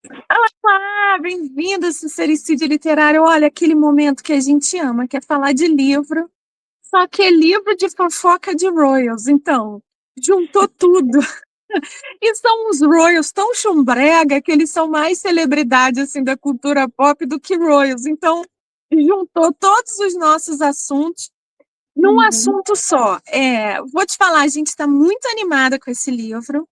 Olá, bem-vindo, Sincericídio Literário. Olha, aquele momento que a gente ama, que é falar de livro, só que é livro de fofoca de Royals. Então, juntou tudo. E são uns Royals tão chumbrega que eles são mais celebridade assim, da cultura pop do que Royals. Então, juntou todos os nossos assuntos num Uhum. assunto só. Vou te falar, a gente está muito animada com esse livro.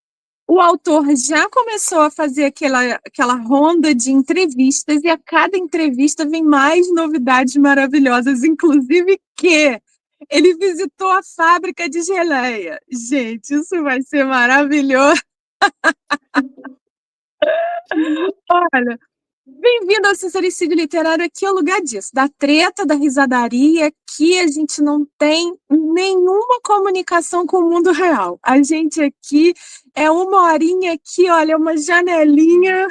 O autor já começou a fazer aquela ronda de entrevistas e a cada entrevista vem mais novidades maravilhosas, inclusive que ele visitou a fábrica de geleia. Gente, isso vai ser maravilhoso. Olha, bem-vindo ao Sincericídio Literário, aqui é o lugar disso, da treta, da risadaria, aqui a gente não tem nenhuma comunicação com o mundo real. A gente aqui é uma horinha aqui, olha, uma janelinha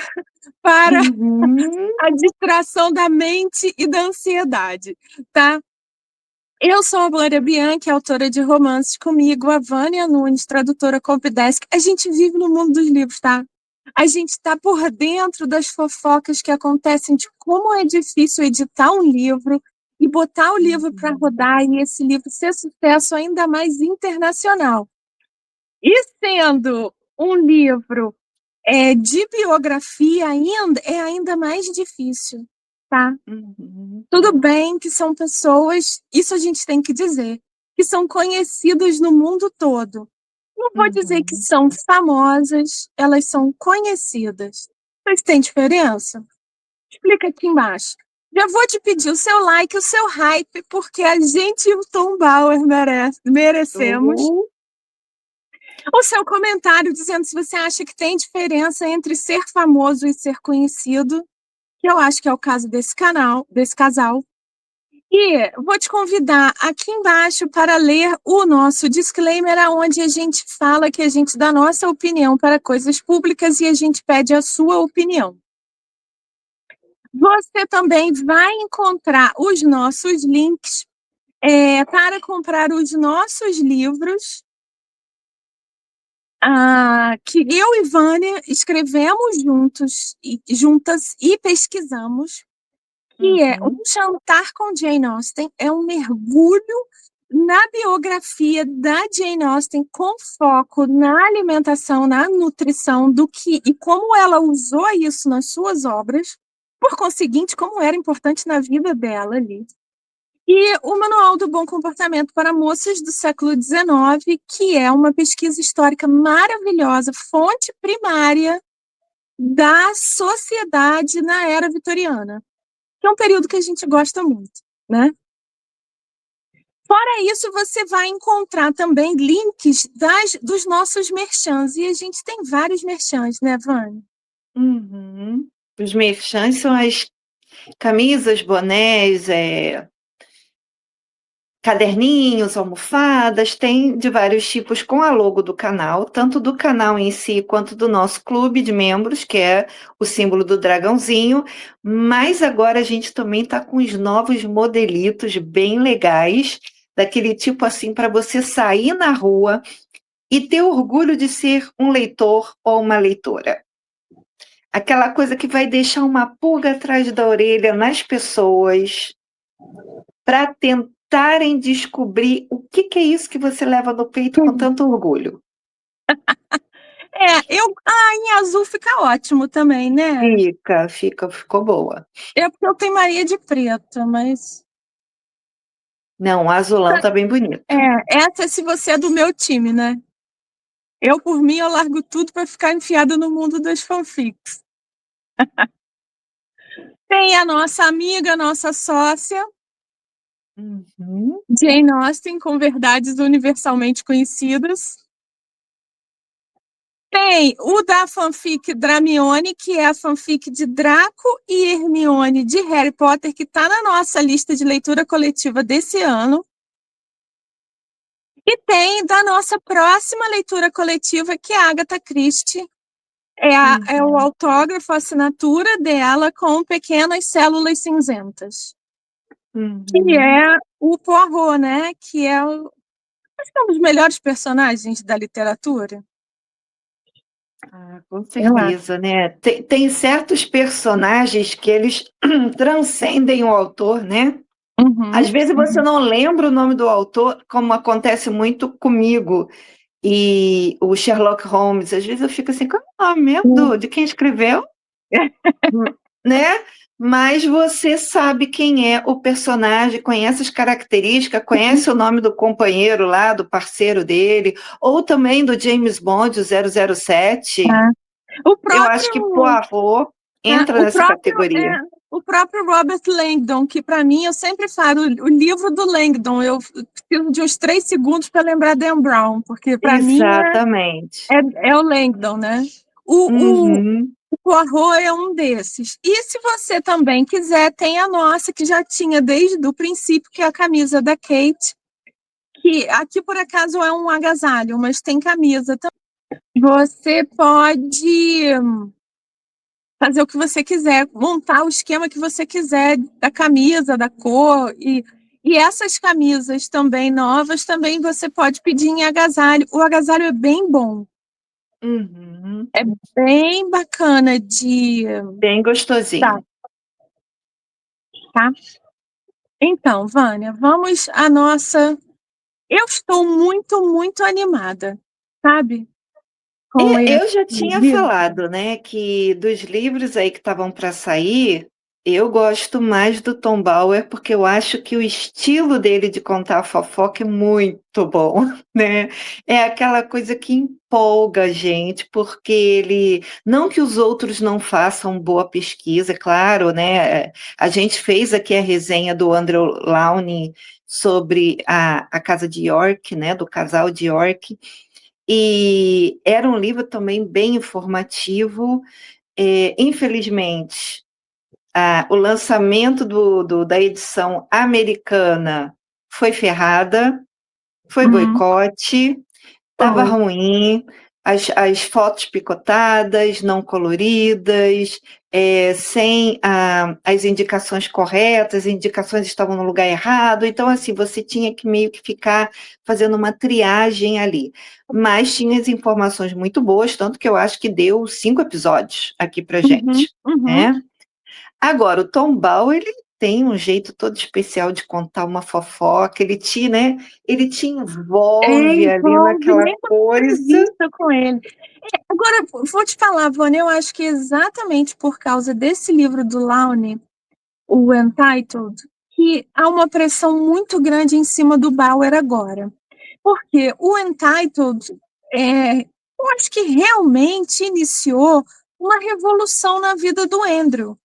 para Uhum. a distração da mente e da ansiedade, tá? Eu sou a Glória Bianchi, autora de romances comigo, a Vânia Nunes, tradutora Copydesk. A gente vive no mundo dos livros, tá? A gente está por dentro das fofocas que acontecem de como é difícil editar um livro e botar o livro para rodar e esse livro ser sucesso ainda mais internacional. E sendo um livro de biografia ainda, é ainda mais difícil, tá? Uhum. Tudo bem que são pessoas, isso a gente tem que dizer, que são conhecidas no mundo todo. Não vou dizer que Uhum. são famosas, elas são conhecidas. Mas tem diferença? Explica aqui embaixo. Já vou te pedir o seu like, o seu hype, porque a gente e o Tom Bauer merecemos. Uhum. O seu comentário dizendo se você acha que tem diferença entre ser famoso e ser conhecido, que eu acho que é o caso desse canal, desse casal. E vou te convidar aqui embaixo para ler o nosso disclaimer, onde a gente fala que a gente dá nossa opinião para coisas públicas e a gente pede a sua opinião. Você também vai encontrar os nossos links para comprar os nossos livros, que eu e Vânia escrevemos juntas e pesquisamos, que é Um Uhum. Jantar com Jane Austen, é um mergulho na biografia da Jane Austen com foco na alimentação, na nutrição, do que e como ela usou isso nas suas obras, por conseguinte, como era importante na vida dela ali. E o Manual do Bom Comportamento para Moças do século XIX, que é uma pesquisa histórica maravilhosa, fonte primária da sociedade na era vitoriana, que é um período que a gente gosta muito, né? Fora isso, você vai encontrar também links dos nossos merchans. E a gente tem vários merchans, né, Vânia? Uhum. Os merchans são as camisas, bonés, caderninhos, almofadas, tem de vários tipos com a logo do canal, tanto do canal em si quanto do nosso clube de membros, que é o símbolo do dragãozinho, mas agora a gente também está com os novos modelitos bem legais, daquele tipo assim para você sair na rua e ter orgulho de ser um leitor ou uma leitora. Aquela coisa que vai deixar uma pulga atrás da orelha nas pessoas para tentarem descobrir o que é isso que você leva no peito com tanto orgulho. Em azul fica ótimo também, né? Ficou boa. É porque eu tenho Maria de Preta, mas. Não, o azulão tá bem bonito. Essa é se você é do meu time, né? Eu, por mim, eu largo tudo para ficar enfiada no mundo das fanfics. Tem a nossa amiga, nossa sócia, Uhum. Jane Austen, com verdades universalmente conhecidas. Tem o da fanfic Dramione, que é a fanfic de Draco e Hermione de Harry Potter, que está na nossa lista de leitura coletiva desse ano. E tem da nossa próxima leitura coletiva, que é a Agatha Christie. É o Uhum. autógrafo, a assinatura dela com pequenas células cinzentas. Que Uhum. é o Poirot, né? Acho que é um dos melhores personagens da literatura. Ah, com Eu acho. certeza, né? Tem certos personagens que eles transcendem o autor, né? Uhum, Às vezes você uhum. não lembra o nome do autor, como acontece muito comigo. E o Sherlock Holmes, às vezes eu fico assim, qual é o nome mesmo de quem escreveu? Né? Mas você sabe quem é o personagem, conhece as características, conhece o nome do companheiro lá, do parceiro dele, ou também do James Bond, o 007. É. O Eu acho que próprio, Poirot né, entra nessa categoria. o próprio Robert Langdon, que para mim eu sempre falo o livro do Langdon, eu preciso de uns 3 segundos para lembrar Dan Brown, porque para mim Exatamente. é o Langdon, né? O Uhum. Poirot é um desses. E se você também quiser, tem a nossa, que já tinha desde o princípio, que é a camisa da Kate, que aqui por acaso é um agasalho, mas tem camisa também. Você pode fazer o que você quiser, montar o esquema que você quiser da camisa, da cor, e essas camisas também novas, também você pode pedir em agasalho. O agasalho é bem bom, Uhum. é bem bacana de Bem tá, gostosinho. tá? Então, Vânia, vamos à nossa. Eu estou muito, muito animada, sabe? Com esse Eu já tinha livro. falado, né, que dos livros aí que estavam para sair, eu gosto mais do Tom Bauer, porque eu acho que o estilo dele de contar a fofoca é muito bom, né? É aquela coisa que empolga a gente, porque ele, não que os outros não façam boa pesquisa, é claro, né? A gente fez aqui a resenha do Andrew Lawney sobre a Casa de York, né, do casal de York. E era um livro também bem informativo. Infelizmente, o lançamento da edição americana foi ferrada, foi Hum, boicote, estava foi. ruim, as fotos picotadas, não coloridas, sem as indicações corretas, as indicações estavam no lugar errado, então assim, você tinha que meio que ficar fazendo uma triagem ali. Mas tinha as informações muito boas, tanto que eu acho que deu 5 episódios aqui pra Uhum, gente, uhum. né? Agora, o Tom Ball, ele tem um jeito todo especial de contar uma fofoca, né? Ele te envolve ali Envolve, naquela nem uma coisa. entrevista com ele. Agora, vou te falar, Vânia, eu acho que exatamente por causa desse livro do Laune, o Untitled, que há uma pressão muito grande em cima do Bauer agora. Porque o Untitled, eu acho que realmente iniciou uma revolução na vida do Andrew.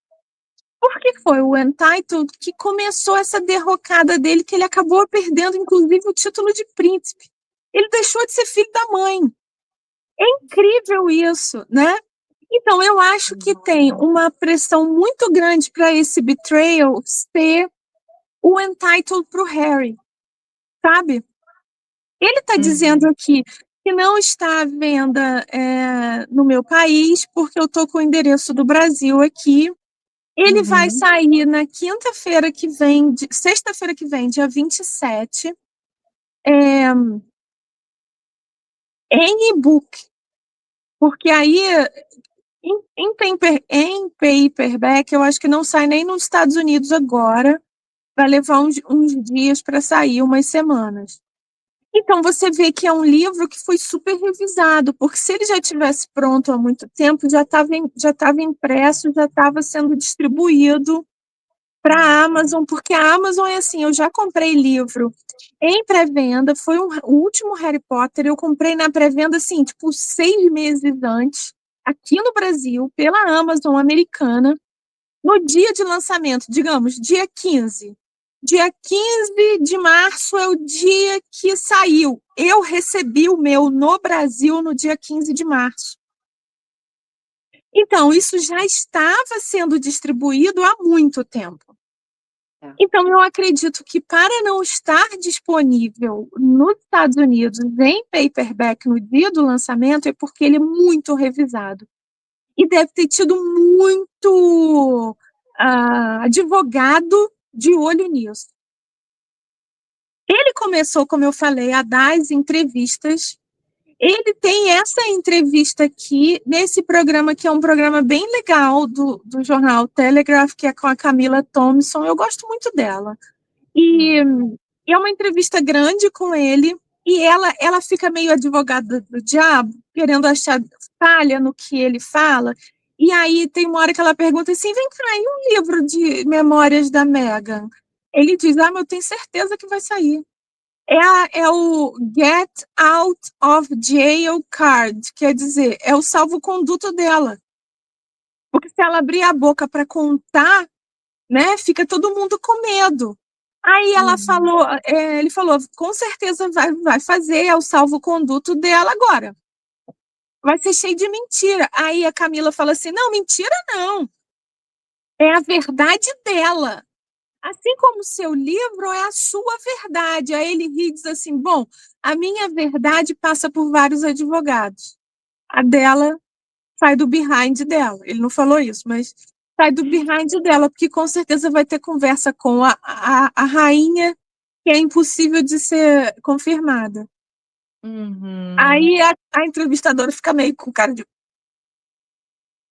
Porque foi o Untitled que começou essa derrocada dele, que ele acabou perdendo, inclusive, o título de príncipe. Ele deixou de ser filho da mãe. É incrível isso, né? Então, eu acho que tem uma pressão muito grande para esse betrayal ser o Untitled para o Harry, sabe? Ele está dizendo Uhum, aqui que não está à venda no meu país, porque eu estou com o endereço do Brasil aqui. Ele vai uhum, sair na quinta-feira que vem, sexta-feira que vem, dia 27, em e-book. Porque aí, em paperback, eu acho que não sai nem nos Estados Unidos agora. Vai levar uns dias para sair, umas semanas. Então, você vê que é um livro que foi super revisado, porque se ele já tivesse pronto há muito tempo, já estava impresso, já estava sendo distribuído para a Amazon, porque a Amazon é assim, eu já comprei livro em pré-venda, foi o último Harry Potter, eu comprei na pré-venda, assim, tipo, 6 meses antes, aqui no Brasil, pela Amazon americana, no dia de lançamento, digamos, dia 15. Dia 15 de março é o dia que saiu. Eu recebi o meu no Brasil no dia 15 de março. Então, isso já estava sendo distribuído há muito tempo. é. Então, eu acredito que para não estar disponível nos Estados Unidos em paperback no dia do lançamento, é porque ele é muito revisado. E deve ter tido muito advogado de olho nisso. Ele começou, como eu falei, a dar as entrevistas Ele tem essa entrevista aqui, nesse programa, que é um programa bem legal do jornal Telegraph, que é com a Camila Thompson. Eu gosto muito dela. E é uma entrevista grande com ele, e ela fica meio advogada do diabo, querendo achar falha no que ele fala. E aí tem uma hora que ela pergunta assim: vem cá, e um livro de memórias da Meghan? Ele diz: mas eu tenho certeza que vai sair. É o Get Out of Jail Card, quer dizer, é o salvo-conduto dela. Porque se ela abrir a boca para contar, né, fica todo mundo com medo. Aí ela falou, ele falou, com certeza vai fazer, é o salvo-conduto dela agora. Vai ser cheio de mentira. Aí a Camila fala assim: não, mentira não. É a verdade dela. Assim como o seu livro é a sua verdade. Aí ele ri e diz assim: bom, a minha verdade passa por vários advogados. A dela sai do behind dela. Ele não falou isso, mas sai do behind dela, porque com certeza vai ter conversa com a rainha, que é impossível de ser confirmada. Aí a entrevistadora fica meio com cara de.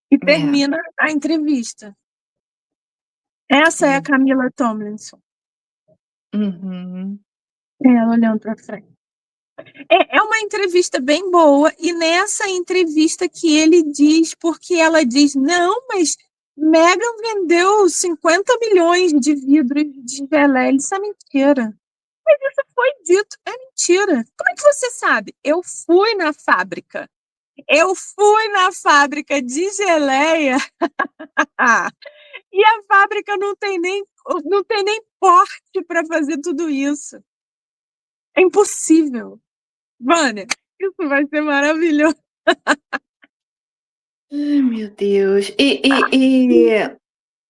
E termina a entrevista. Essa é a Camila Tomlinson. Ela olhando para frente. É uma entrevista bem boa, e nessa entrevista que ele diz, porque ela diz: não, mas Meghan vendeu 50 milhões de vidros de geleia. Isso é mentira. Mas isso foi dito, é mentira. Como é que você sabe? Eu fui na fábrica. Eu fui na fábrica de geleia e a fábrica não tem nem porte para fazer tudo isso. É impossível. Vânia, isso vai ser maravilhoso. Ai, meu Deus.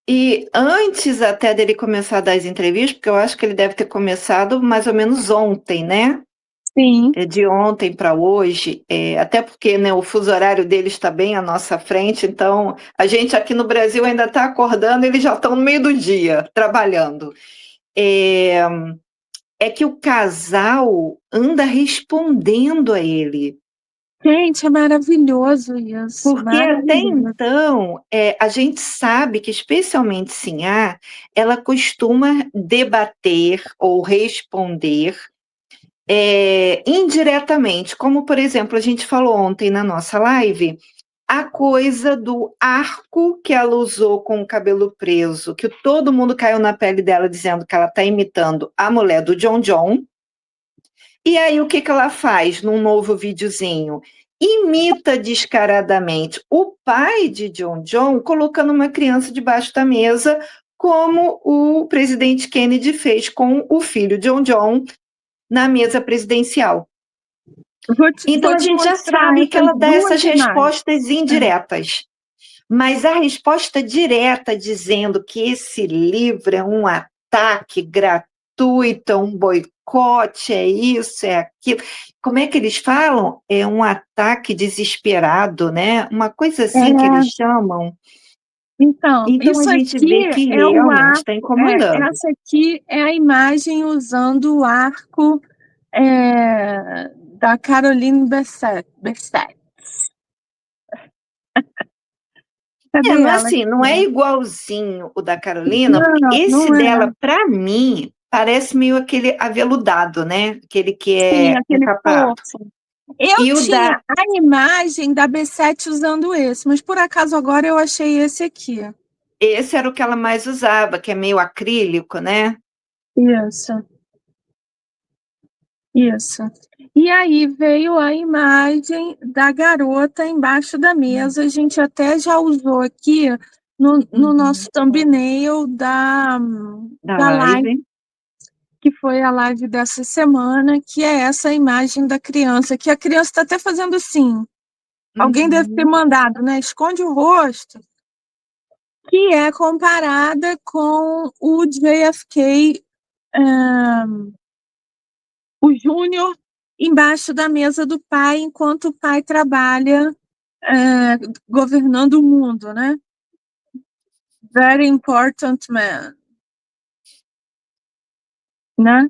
E antes até dele começar a dar as entrevistas, porque eu acho que ele deve ter começado mais ou menos ontem, né? Sim. De ontem para hoje, até porque, né, o fuso horário dele está bem à nossa frente, então a gente aqui no Brasil ainda está acordando, eles já estão no meio do dia trabalhando. É que o casal anda respondendo a ele. Gente, é maravilhoso isso. Porque até Maravilhoso. então, a gente sabe que, especialmente Sinhá, ela costuma debater ou responder indiretamente, como, por exemplo, a gente falou ontem na nossa live, a coisa do arco que ela usou com o cabelo preso, que todo mundo caiu na pele dela dizendo que ela está imitando a mulher do John John. E aí o que ela faz num novo videozinho? Imita descaradamente o pai de John John colocando uma criança debaixo da mesa, como o presidente Kennedy fez com o filho John John na mesa presidencial. Então Vou a te gente já mostrar sabe que essas ela dá duas essas imagens. respostas indiretas. Mas a resposta direta dizendo que esse livro é um ataque gratuito, é um boicote, é isso, é aquilo. Como é que eles falam? É um ataque desesperado, né? Uma coisa assim que eles chamam. Então, Então a isso gente aqui vê que é o realmente arco. está incomodando. Essa aqui é a imagem usando o arco da Caroline Bessette. Cadê Não é ela assim, não é aqui? igualzinho o da Carolina, porque Não, esse não é. dela, para mim, parece meio aquele aveludado, né? Aquele que Sim, é aquele capado. fofo. Eu E o da tinha a imagem da B7 usando esse, mas por acaso agora eu achei esse aqui. Esse era o que ela mais usava, que é meio acrílico, né? Isso, isso. E aí veio a imagem da garota embaixo da mesa. A gente até já usou aqui no nosso thumbnail Da da live, live. que foi a live dessa semana, que é essa imagem da criança, que a criança está até fazendo assim. Alguém deve ter mandado, né? Esconde o rosto, que é comparada com o JFK, o Júnior, embaixo da mesa do pai, enquanto o pai trabalha governando o mundo, né? Very important man, né?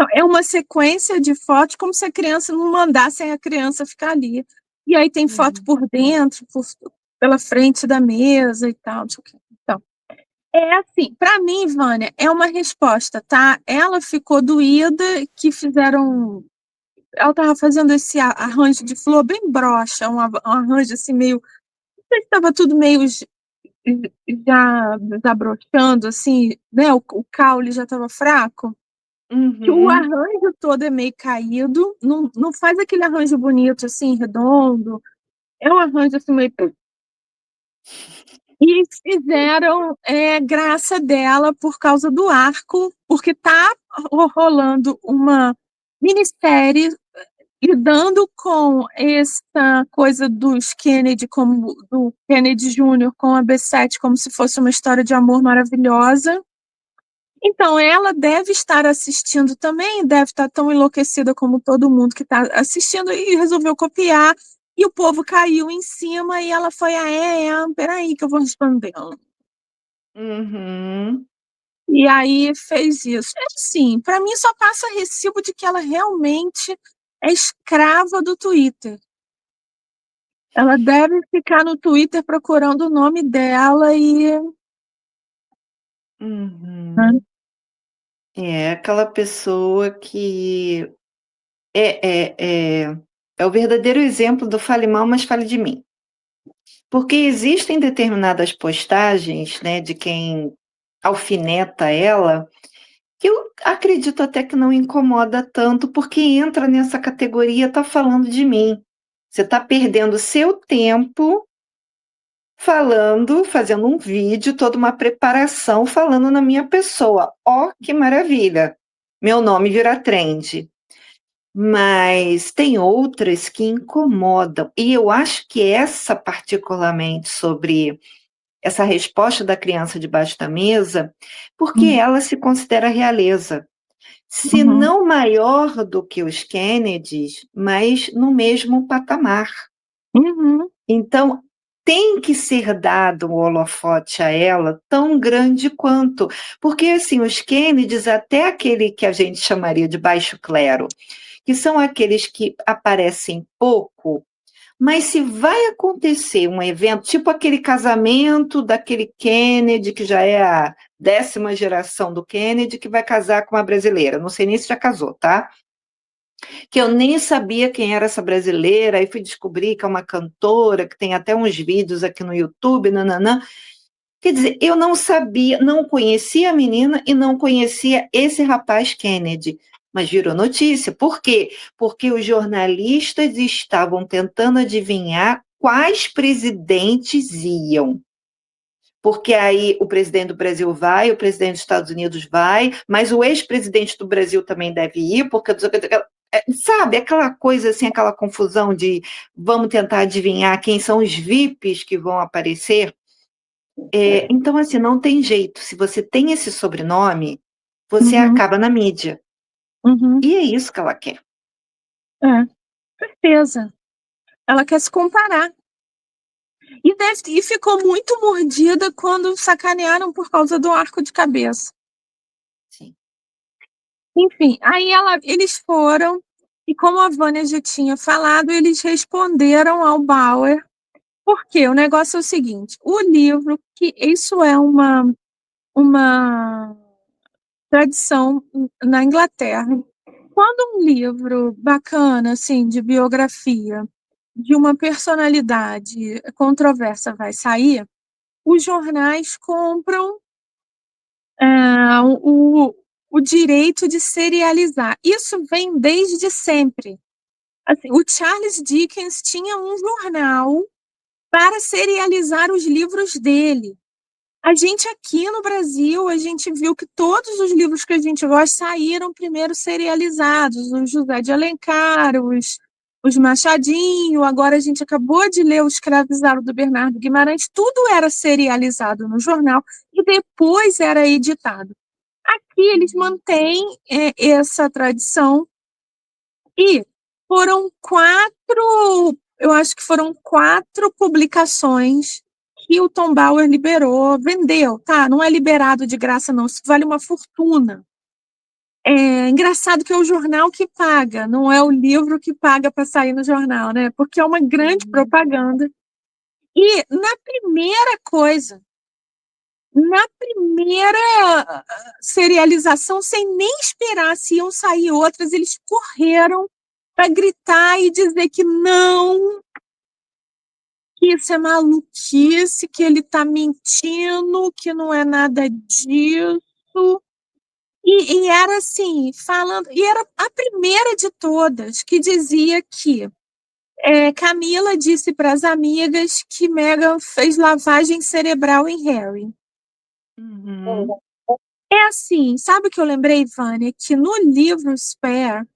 Então, é uma sequência de fotos, como se a criança não mandasse a criança ficar ali. E aí tem foto Uhum. por dentro, pela frente da mesa e tal. Então, é assim, para mim, Vânia, é uma resposta, tá? Ela ficou doída que fizeram. Ela estava fazendo esse arranjo de flor bem broxa, um arranjo assim meio. Não sei se estava tudo meio já desabrochando, assim, né? O caule já estava fraco. Que o Uhum. arranjo todo é meio caído, não faz aquele arranjo bonito, assim, redondo. É um arranjo assim meio. E fizeram graça dela por causa do arco, porque tá rolando uma minissérie lidando com essa coisa dos Kennedy, como do Kennedy Júnior com a B7, como se fosse uma história de amor maravilhosa. Então, ela deve estar assistindo também, deve estar tão enlouquecida como todo mundo que está assistindo e resolveu copiar. E o povo caiu em cima e ela foi, peraí que eu vou responder. Uhum. E aí fez isso. É assim, para mim só passa recibo de que ela realmente é escrava do Twitter. Ela deve ficar no Twitter procurando o nome dela e. Uhum. Né? É aquela pessoa que é o verdadeiro exemplo do fale mal, mas fale de mim. Porque existem determinadas postagens, né, de quem alfineta ela, que eu acredito até que não incomoda tanto, porque entra nessa categoria, tá falando de mim. Você está perdendo seu tempo falando, fazendo um vídeo, toda uma preparação falando na minha pessoa. Ó, que maravilha! Meu nome vira trend. Mas tem outras que incomodam. E eu acho que essa, particularmente, sobre essa resposta da criança debaixo da mesa, porque Uhum, ela se considera realeza. Se uhum, não maior do que os Kennedys, mas no mesmo patamar. uhum, Então, tem que ser dado um holofote a ela tão grande quanto. Porque, assim, os Kennedys, até aquele que a gente chamaria de baixo clero, que são aqueles que aparecem pouco, mas se vai acontecer um evento, tipo aquele casamento daquele Kennedy, que já é a 10ª geração do Kennedy, que vai casar com uma brasileira. Não sei nem se já casou, tá? Que eu nem sabia quem era essa brasileira, aí fui descobrir que é uma cantora, que tem até uns vídeos aqui no YouTube, nananã. Quer dizer, eu não sabia, não conhecia a menina e não conhecia esse rapaz Kennedy. Mas virou notícia. Por quê? Porque os jornalistas estavam tentando adivinhar quais presidentes iam. Porque aí o presidente do Brasil vai, o presidente dos Estados Unidos vai, mas o ex-presidente do Brasil também deve ir, porque sabe, aquela coisa assim, aquela confusão de vamos tentar adivinhar quem são os VIPs que vão aparecer. Então, assim, não tem jeito. Se você tem esse sobrenome, você uhum, acaba na mídia. uhum. E é isso que ela quer. É, certeza. Ela quer se comparar. E ficou muito mordida quando sacanearam por causa do arco de cabeça. Sim. Enfim, aí eles foram, e como a Vânia já tinha falado, eles responderam ao Bauer, porque o negócio é o seguinte: o livro, que isso é uma tradição na Inglaterra, quando um livro bacana, assim, de biografia de uma personalidade controversa vai sair, os jornais compram o direito de serializar. Isso vem desde sempre. Assim, o Charles Dickens tinha um jornal para serializar os livros dele. A gente aqui no Brasil, a gente viu que todos os livros que a gente gosta saíram primeiro serializados, o José de Alencar, os Machadinho, agora a gente acabou de ler o Escravizado do Bernardo Guimarães, tudo era serializado no jornal e depois era editado. Aqui eles mantêm essa tradição e eu acho que foram 4 publicações que o Tom Bauer liberou, vendeu, tá? Não é liberado de graça, não. Isso vale uma fortuna. É engraçado que é o jornal que paga, não é o livro que paga para sair no jornal, né? Porque é uma grande propaganda. E na primeira serialização, sem nem esperar se iam sair outras, eles correram para gritar e dizer que não, que isso é maluquice, que ele está mentindo, que não é nada disso. E era assim, falando, e era a primeira de todas que dizia que Camila disse para as amigas que Meghan fez lavagem cerebral em Harry. Uhum. É assim, sabe o que eu lembrei, Vânia? Que no livro Spare,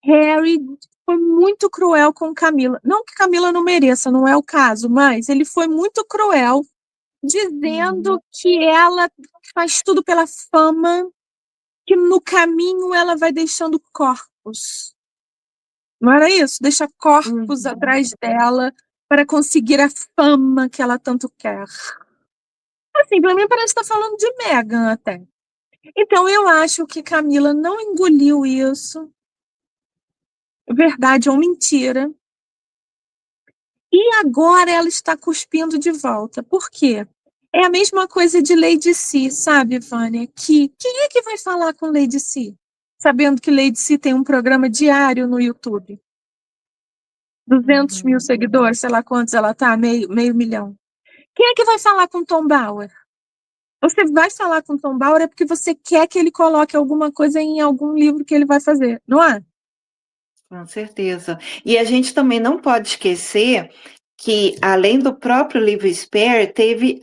Harry foi muito cruel com Camila. Não que Camila não mereça, não é o caso, mas ele foi muito cruel, dizendo que ela faz tudo pela fama, que no caminho ela vai deixando corpos. Não era isso? Deixa corpos atrás dela para conseguir a fama que ela tanto quer. Assim, para mim parece que está falando de Meghan até. Então, eu acho que Camila não engoliu isso, verdade ou mentira, e agora ela está cuspindo de volta. Por quê? É a mesma coisa de Lady Si, sabe, Vânia? Quem é que vai falar com Lady Si? Sabendo que Lady Si tem um programa diário no YouTube. 200 mil seguidores, sei lá quantos ela tá, meio milhão. Quem é que vai falar com Tom Bauer? Você vai falar com Tom Bauer é porque você quer que ele coloque alguma coisa em algum livro que ele vai fazer, não é? Com certeza. E a gente também não pode esquecer que, além do próprio livro Spare, teve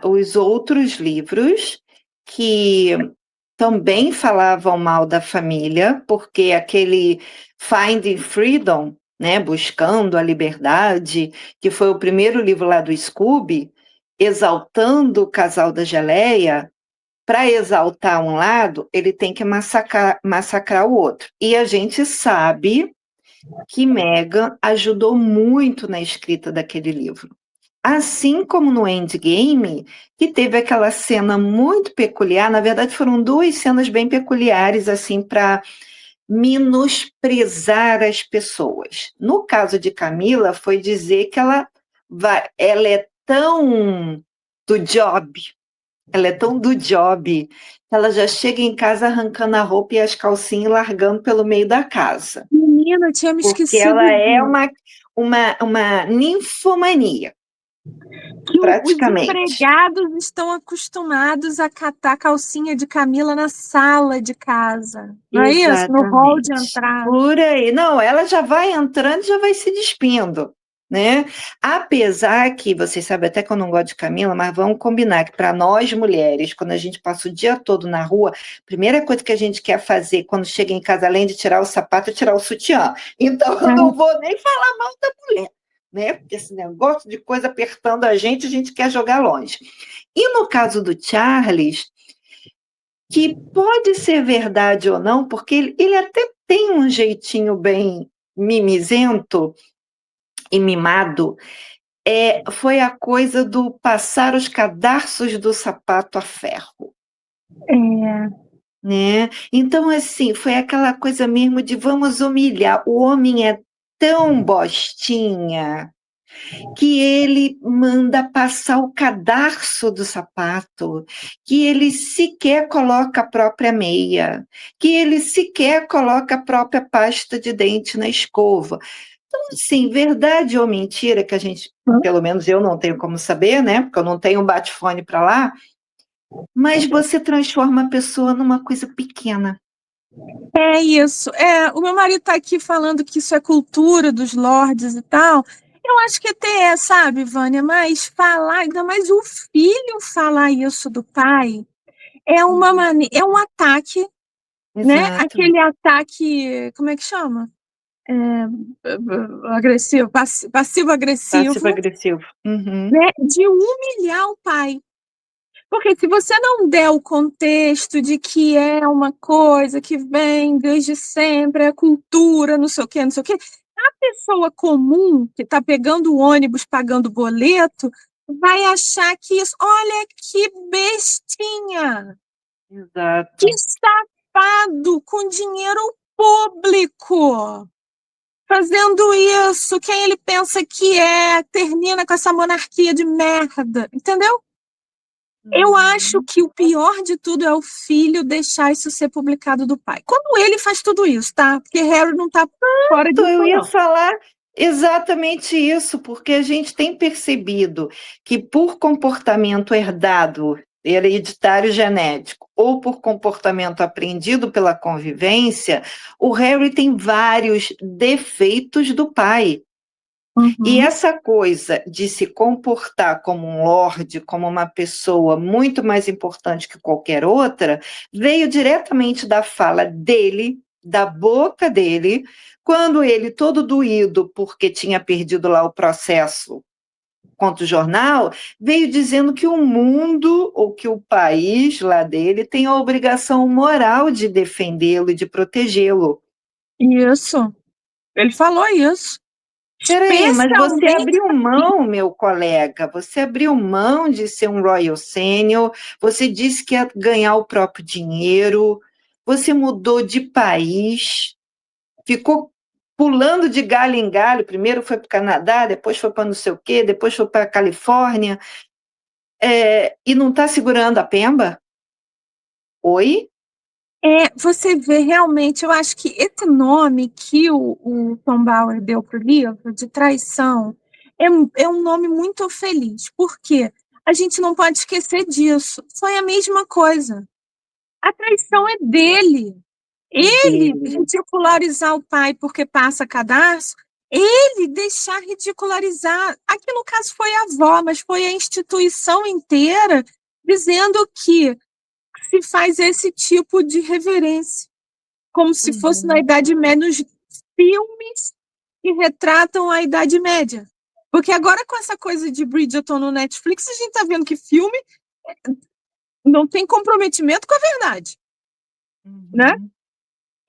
os outros livros que também falavam mal da família, porque aquele Finding Freedom, né, Buscando a Liberdade, que foi o primeiro livro lá do Scooby, exaltando o casal da Geleia, para exaltar um lado, ele tem que massacrar o outro. E a gente sabe que Meghan ajudou muito na escrita daquele livro. Assim como no Endgame, que teve aquela cena muito peculiar, na verdade foram duas cenas bem peculiares, assim, para menosprezar as pessoas. No caso de Camila, foi dizer que ela é tão do job, ela é tão do job, que ela já chega em casa arrancando a roupa e as calcinhas e largando pelo meio da casa. Menina, eu tinha me Porque esquecido ela é disso. uma ninfomania, Que os praticamente. empregados estão acostumados a catar calcinha de Camila na sala de casa. Não é isso? No hall de Exatamente. entrada. Por aí. Não, ela já vai entrando e já vai se despindo, né? Apesar que, vocês sabem até que eu não gosto de Camila, mas vamos combinar que para nós mulheres, quando a gente passa o dia todo na rua, a primeira coisa que a gente quer fazer quando chega em casa, além de tirar o sapato, é tirar o sutiã. Então, eu não vou nem falar mal da mulher, né? Porque esse negócio de coisa apertando a gente quer jogar longe. E no caso do Charles, que pode ser verdade ou não, porque ele até tem um jeitinho bem mimizento e mimado, foi a coisa do passar os cadarços do sapato a ferro, É, né? Então, assim, foi aquela coisa mesmo de vamos humilhar. O homem é tão bostinha que ele manda passar o cadarço do sapato, que ele sequer coloca a própria meia, que ele sequer coloca a própria pasta de dente na escova. Então, assim, verdade ou mentira, que a gente, pelo menos eu não tenho como saber, né? Porque eu não tenho um bate-fone para lá, mas você transforma a pessoa numa coisa pequena. é isso. O meu marido está aqui falando que isso é cultura dos lordes e tal. Eu acho que até sabe, Vânia, mas falar, ainda mais o filho falar isso do pai, é um ataque, né? Exato. Aquele ataque, como é que chama? Agressivo, passivo-agressivo, Passivo-agressivo. Uhum. né? De humilhar o pai. Porque se você não der o contexto de que é uma coisa que vem desde sempre, é cultura, não sei o quê, não sei o quê, a pessoa comum que está pegando o ônibus, pagando boleto, vai achar que isso, olha que bestinha, que Exato. safado com dinheiro público, fazendo isso. Quem ele pensa que é, termina com essa monarquia de merda, entendeu? Eu acho que o pior de tudo é o filho deixar isso ser publicado do pai. Quando ele faz tudo isso, tá? Porque Harry não tá fora Então, disso, eu ia não. falar exatamente isso, porque a gente tem percebido que por comportamento herdado, hereditário genético, ou por comportamento aprendido pela convivência, o Harry tem vários defeitos do pai. E Uhum. essa coisa de se comportar como um lorde, como uma pessoa muito mais importante que qualquer outra, veio diretamente da fala dele, da boca dele, quando ele, todo doído porque tinha perdido lá o processo contra o jornal, veio dizendo que o mundo ou que o país lá dele tem a obrigação moral de defendê-lo e de protegê-lo. Isso. Ele falou isso. Peraí, mas você Especialmente abriu mão, meu colega, você abriu mão de ser um Royal Senior, você disse que ia ganhar o próprio dinheiro, você mudou de país, ficou pulando de galho em galho, primeiro foi para o Canadá, depois foi para não sei o quê, depois foi para a Califórnia, e não está segurando a pemba? Oi? você vê realmente, eu acho que esse nome que o Tom Bauer deu para o livro, de traição, é um nome muito feliz. Por quê? A gente não pode esquecer disso. Foi a mesma coisa. A traição é dele. É Ele dele. ridicularizar o pai porque passa cadastro, ele deixar ridicularizar. Aqui no caso foi a avó, mas foi a instituição inteira dizendo que se faz esse tipo de reverência, como se fosse na Uhum. Idade Média, nos filmes que retratam a Idade Média. Porque agora com essa coisa de Bridgerton no Netflix, a gente está vendo que filme não tem comprometimento com a verdade, né? Uhum.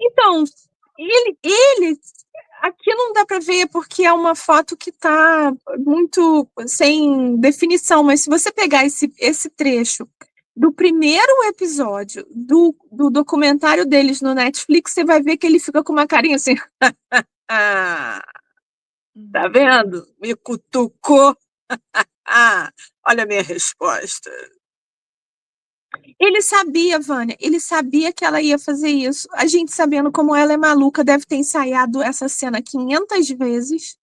Então, ele aqui não dá para ver porque é uma foto que está muito sem definição, mas se você pegar esse trecho do primeiro episódio do documentário deles no Netflix, você vai ver que ele fica com uma carinha assim, ah, tá Uhum. vendo? Me cutucou. Ah, olha a minha resposta. Ele sabia, Vânia, ele sabia que ela ia fazer isso. A gente sabendo como ela é maluca, deve ter ensaiado essa cena 500 vezes.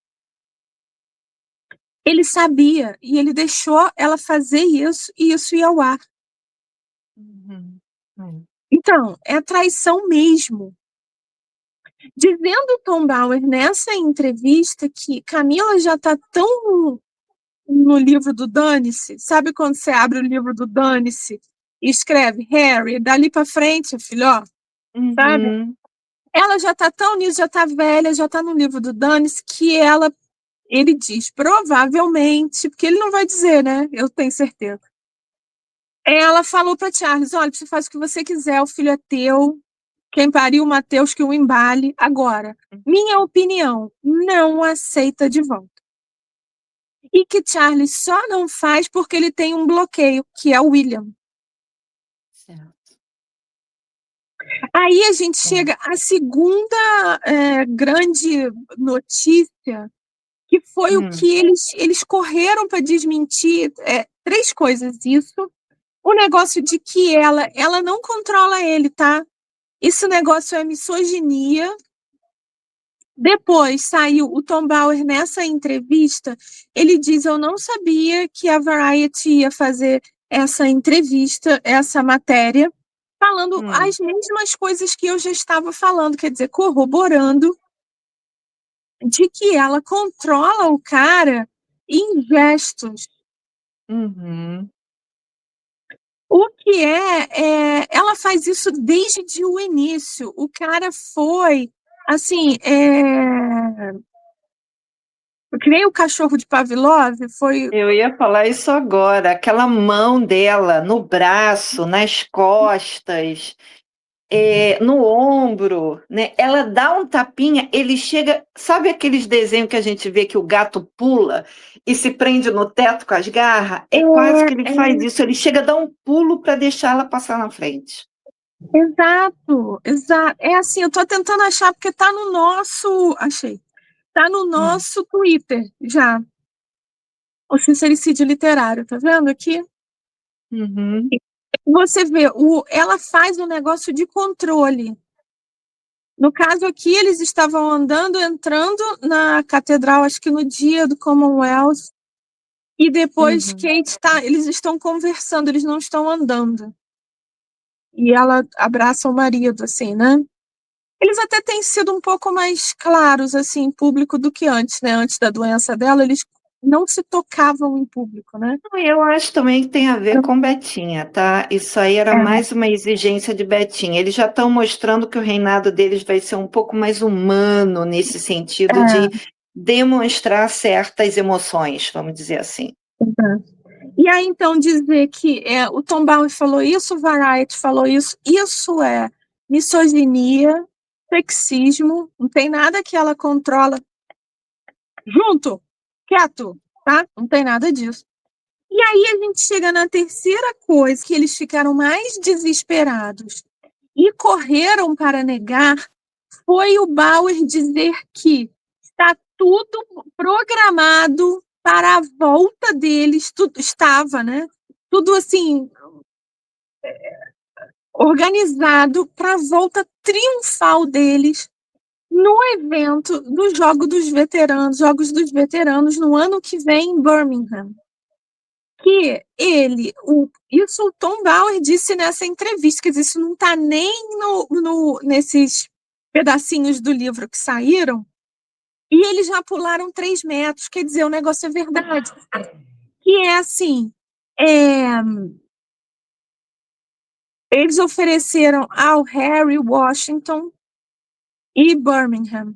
Ele sabia e ele deixou ela fazer isso e isso ia ao ar. Uhum. Uhum. Então, é traição mesmo. Dizendo Tom Bauer nessa entrevista que Camila já está tão no livro do Dane-se, sabe quando você abre o livro do Dane-se e escreve Harry, dali para frente, filho, ó, sabe? Uhum. Ela já está tão nisso, já está velha, já está no livro do Dane-se que ele diz, provavelmente, porque ele não vai dizer, né? Eu tenho certeza. Ela falou para Charles, olha, você faz o que você quiser, o filho é teu, quem pariu o Mateus que o embale. Agora, minha opinião, não aceita de volta. E que Charles só não faz porque ele tem um bloqueio, que é o William. Certo. Aí a gente É. chega à segunda grande notícia, que foi o que eles correram para desmentir. Três coisas isso. O negócio de que ela não controla ele, tá? Esse negócio é misoginia. Depois saiu o Tom Bauer nessa entrevista, ele diz, eu não sabia que a Variety ia fazer essa entrevista, essa matéria, falando Hum. as mesmas coisas que eu já estava falando, quer dizer, corroborando de que ela controla o cara em gestos. Uhum. O que ela faz isso desde o início. O cara foi, assim, que nem o cachorro de Pavlov, foi. Eu ia falar isso agora, aquela mão dela no braço, nas costas, no ombro, né? Ela dá um tapinha, ele chega. Sabe aqueles desenhos que a gente vê que o gato pula e se prende no teto com as garras? É quase que ele faz isso. Ele chega a dar um pulo para deixar ela passar na frente. Exato, exato. É assim, eu tô tentando achar porque tá no nosso, achei. Tá no Hum. nosso Twitter já. O sincericídio literário, tá vendo aqui? Uhum. Você vê, ela faz um negócio de controle. No caso aqui, eles estavam andando, entrando na catedral, acho que no dia do Commonwealth, e depois Uhum. Kate tá, eles estão conversando, eles não estão andando. E ela abraça o marido, assim, né? Eles até têm sido um pouco mais claros, assim, em público do que antes, né? Antes da doença dela, eles não se tocavam em público, né? Eu acho também que tem a ver com Betinha, tá? Isso aí era É, mais uma exigência de Betinha. Eles já estão mostrando que o reinado deles vai ser um pouco mais humano nesse sentido de é, demonstrar certas emoções, vamos dizer assim. é. E aí, então, dizer que o Tom Bauer falou isso, o Variety falou isso é misoginia, sexismo, não tem nada que ela controla junto, quieto, tá? Não tem nada disso. E aí a gente chega na terceira coisa, que eles ficaram mais desesperados e correram para negar, foi o Bauer dizer que está tudo programado para a volta deles, tudo estava, né? Tudo assim organizado para a volta triunfal deles no evento do Jogos dos Veteranos no ano que vem em Birmingham. Que isso o Tom Bauer disse nessa entrevista, que isso não está nem nesses pedacinhos do livro que saíram, e eles já pularam 3 metros, quer dizer, o negócio é verdade. Que é assim, é, eles ofereceram ao Harry Washington e Birmingham.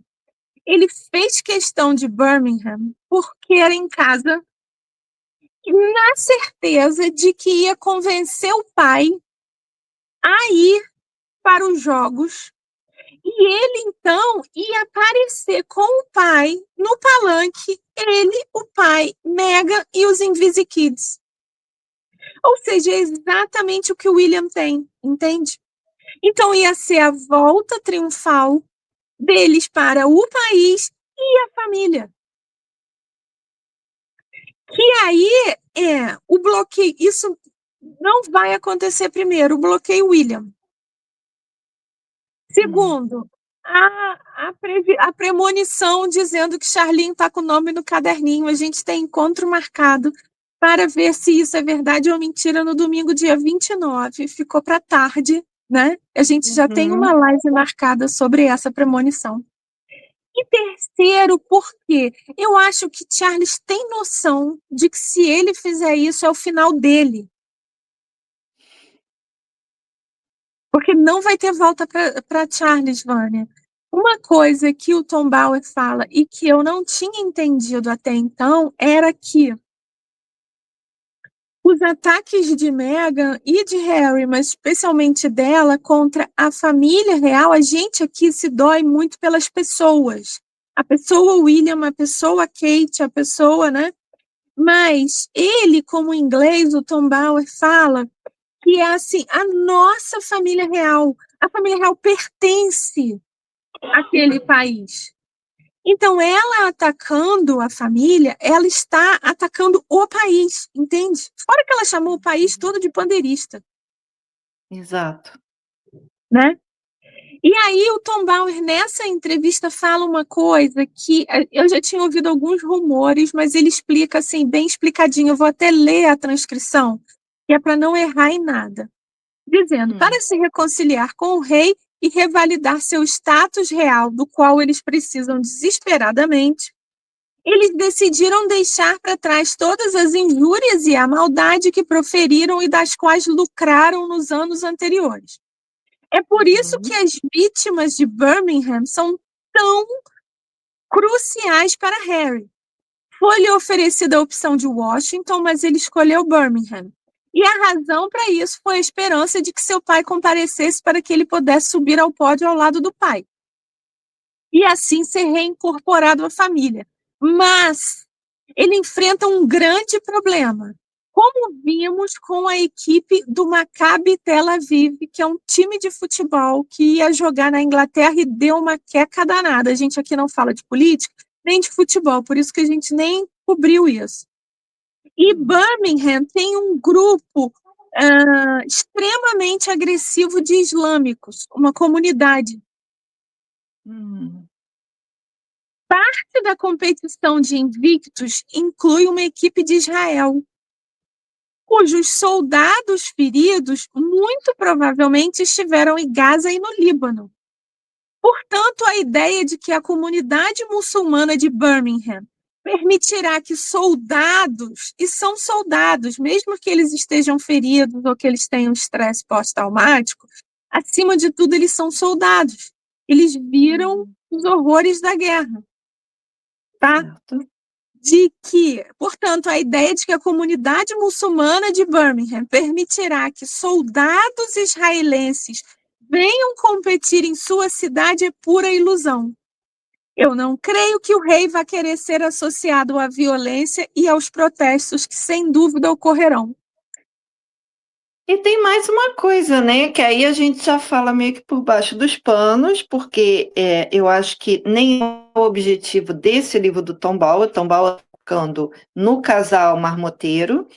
Ele fez questão de Birmingham porque era em casa, na certeza de que ia convencer o pai a ir para os jogos e ele então ia aparecer com o pai no palanque, ele, o pai, Meghan e os Invisikids. Ou seja, é exatamente o que o William tem, entende? Então ia ser a volta triunfal deles para o país e a família. Que aí o bloqueio, isso não vai acontecer primeiro, o bloqueio William. Hum. Segundo, a premonição dizendo que Charlene está com o nome no caderninho. A gente tem encontro marcado para ver se isso é verdade ou mentira no domingo, dia 29. Ficou para tarde, né? A gente já tem uma Uhum. live marcada sobre essa premonição. E terceiro, porque eu acho que Charles tem noção de que se ele fizer isso é o final dele. Porque não vai ter volta para Charles, Vânia. Uma coisa que o Tom Bauer fala e que eu não tinha entendido até então era que os ataques de Meghan e de Harry, mas especialmente dela, contra a família real, a gente aqui se dói muito pelas pessoas. A pessoa William, a pessoa Kate, a pessoa, né? Mas ele, como inglês, o Tom Bauer fala que é assim, a nossa família real. A família real pertence àquele país. Então, ela atacando a família, ela está atacando o país, entende? Fora que ela chamou o país todo de bandeirista, Exato. né? E aí o Tom Bauer, nessa entrevista, fala uma coisa que eu já tinha ouvido alguns rumores, mas ele explica assim, bem explicadinho. Eu vou até ler a transcrição, que é para não errar em nada. Dizendo, Hum. para se reconciliar com o rei e revalidar seu status real, do qual eles precisam desesperadamente, eles decidiram deixar para trás todas as injúrias e a maldade que proferiram e das quais lucraram nos anos anteriores. É por isso que Uhum. as vítimas de Birmingham são tão cruciais para Harry. Foi-lhe oferecida a opção de Washington, mas ele escolheu Birmingham. E a razão para isso foi a esperança de que seu pai comparecesse para que ele pudesse subir ao pódio ao lado do pai. E assim ser reincorporado à família. Mas ele enfrenta um grande problema. como vimos com a equipe do Maccabi Tel Aviv, que é um time de futebol que ia jogar na Inglaterra e deu uma queca danada. A gente aqui não fala de política, nem de futebol, por isso que a gente nem cobriu isso. E Birmingham tem um grupo extremamente agressivo de islâmicos, uma comunidade. Parte da competição de invictos inclui uma equipe de Israel, cujos soldados feridos muito provavelmente estiveram em Gaza e no Líbano. Portanto, a ideia de que a comunidade muçulmana de Birmingham permitirá que soldados, e são soldados, mesmo que eles estejam feridos ou que eles tenham estresse pós-traumático, acima de tudo, eles são soldados. Eles viram os horrores da guerra. Tá? De que, portanto, a ideia de que a comunidade muçulmana de Birmingham permitirá que soldados israelenses venham competir em sua cidade é pura ilusão. Eu não creio que o rei vá querer ser associado à violência e aos protestos que, sem dúvida, ocorrerão. E tem mais uma coisa, né? Que aí a gente já fala meio que por baixo dos panos, porque eu acho que nem o objetivo desse livro do Tom Bauer focando no casal marmoteiro,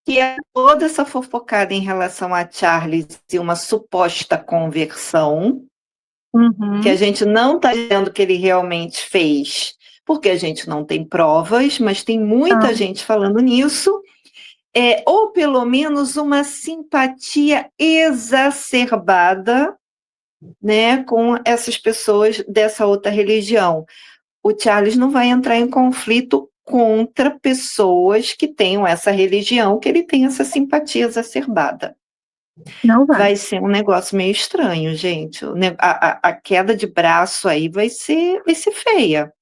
que é toda essa fofocada em relação a Charles e uma suposta conversão, que a gente não está dizendo que ele realmente fez, porque a gente não tem provas, mas tem muita gente falando nisso. Ou pelo menos uma simpatia exacerbada, né, com essas pessoas dessa outra religião. O Charles não vai entrar em conflito contra pessoas que tenham essa religião, que ele tem essa simpatia exacerbada. Não vai. Vai ser um negócio meio estranho, gente. A queda de braço aí vai ser feia.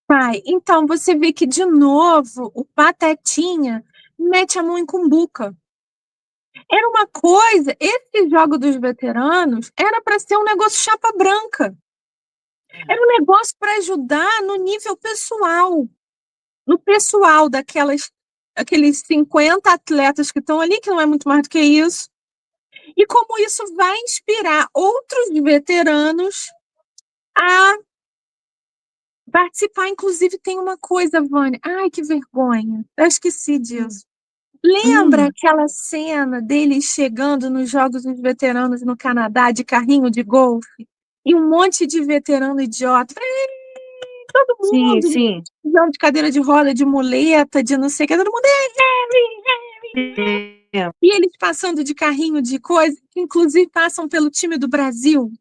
Pai, então você vê que, de novo, o Patetinha mete a mão em cumbuca. Era uma coisa, esse jogo dos veteranos era para ser um negócio chapa branca. Era um negócio para ajudar no nível pessoal. No pessoal aqueles 50 atletas que estão ali, que não é muito mais do que isso. E como isso vai inspirar outros veteranos a participar. Inclusive, tem uma coisa, Vânia. Ai, que vergonha. Eu esqueci disso. Lembra aquela cena deles chegando nos Jogos dos Veteranos no Canadá, de carrinho de golfe? E um monte de veterano idiota. Todo mundo. Sim. De cadeira de roda, de muleta, de não sei o que. Todo mundo. E eles passando de carrinho de coisa, que inclusive passam pelo time do Brasil.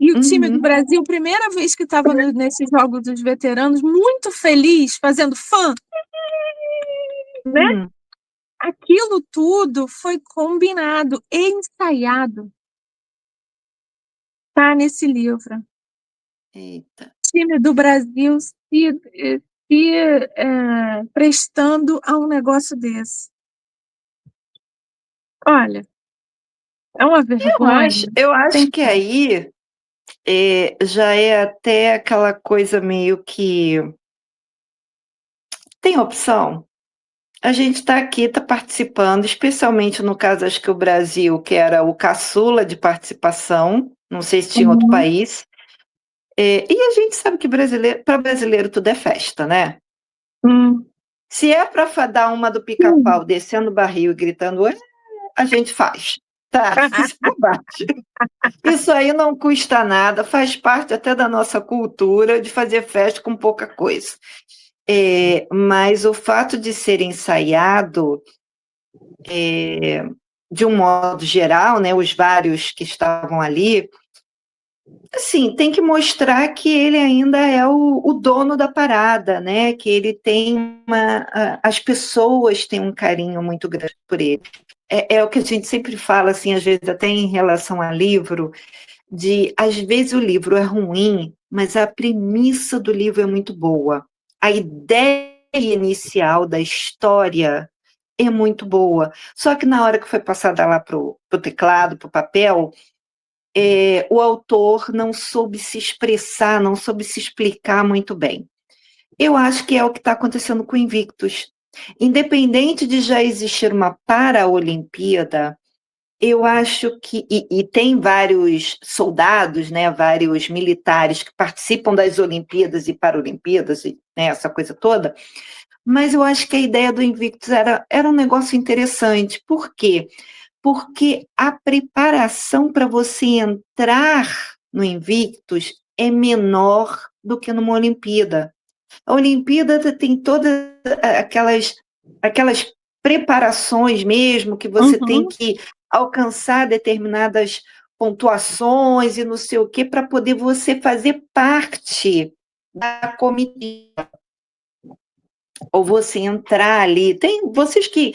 E o time do Brasil, primeira vez que estava nesses Jogos dos Veteranos, muito feliz, fazendo fã. Né? Aquilo tudo foi combinado e ensaiado. Tá nesse livro. Eita. O time do Brasil se prestando a um negócio desse. Olha, é uma vergonha. Eu acho que aí já é até aquela coisa meio que tem opção. A gente está aqui, está participando, especialmente no caso, acho que o Brasil, que era o caçula de participação, não sei se tinha outro país. E a gente sabe que para brasileiro tudo é festa, né? Se é para dar uma do pica-pau descendo o barril e gritando, a gente faz. Tá, isso é bobagem. Isso aí não custa nada, faz parte até da nossa cultura de fazer festa com pouca coisa. Mas o fato de ser ensaiado, de um modo geral, né, os vários que estavam ali, assim, tem que mostrar que ele ainda é o dono da parada, né, que ele tem as pessoas têm um carinho muito grande por ele. É o que a gente sempre fala, assim, às vezes até em relação a livro, às vezes o livro é ruim, mas a premissa do livro é muito boa. A ideia inicial da história é muito boa. Só que na hora que foi passada lá para o teclado, para o papel, o autor não soube se expressar, não soube se explicar muito bem. Eu acho que é o que está acontecendo com Invictus. Independente de já existir uma Paraolimpíada, eu acho que e tem vários soldados, né, vários militares que participam das Olimpíadas e Paralimpíadas, e, né, essa coisa toda, mas eu acho que a ideia do Invictus era um negócio interessante. Por quê? Porque a preparação para você entrar no Invictus é menor do que numa Olimpíada. A Olimpíada tem todas aquelas preparações mesmo, que você tem Uhum. que alcançar determinadas pontuações e não sei o quê, para poder você fazer parte da comitiva, ou você entrar ali. Tem vocês que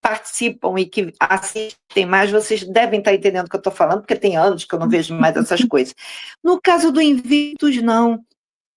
participam e que assistem mais, vocês devem estar entendendo o que eu estou falando, porque tem anos que eu não vejo mais essas coisas. No caso do Invictus, não.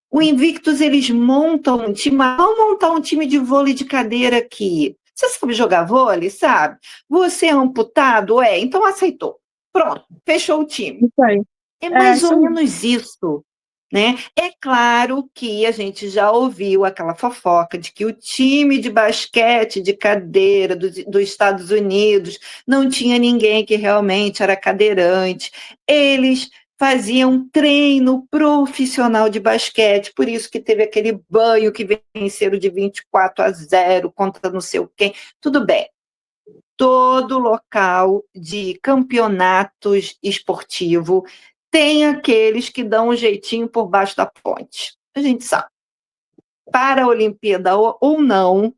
O Invictus, eles montam um time, vão montar um time de vôlei de cadeira aqui. Você sabe jogar vôlei, sabe? Você é amputado? É, então aceitou. Pronto, fechou o time. Isso aí. É É, mais isso ou aí. menos isso, né? É claro que a gente já ouviu aquela fofoca de que o time de basquete de cadeira dos Estados Unidos não tinha ninguém que realmente era cadeirante. Eles faziam treino profissional de basquete, por isso que teve aquele banho que venceram de 24-0 contra não sei o quem. Tudo bem. Todo local de campeonatos esportivo tem aqueles que dão um jeitinho por baixo da ponte. A gente sabe. Para a Olimpíada ou não,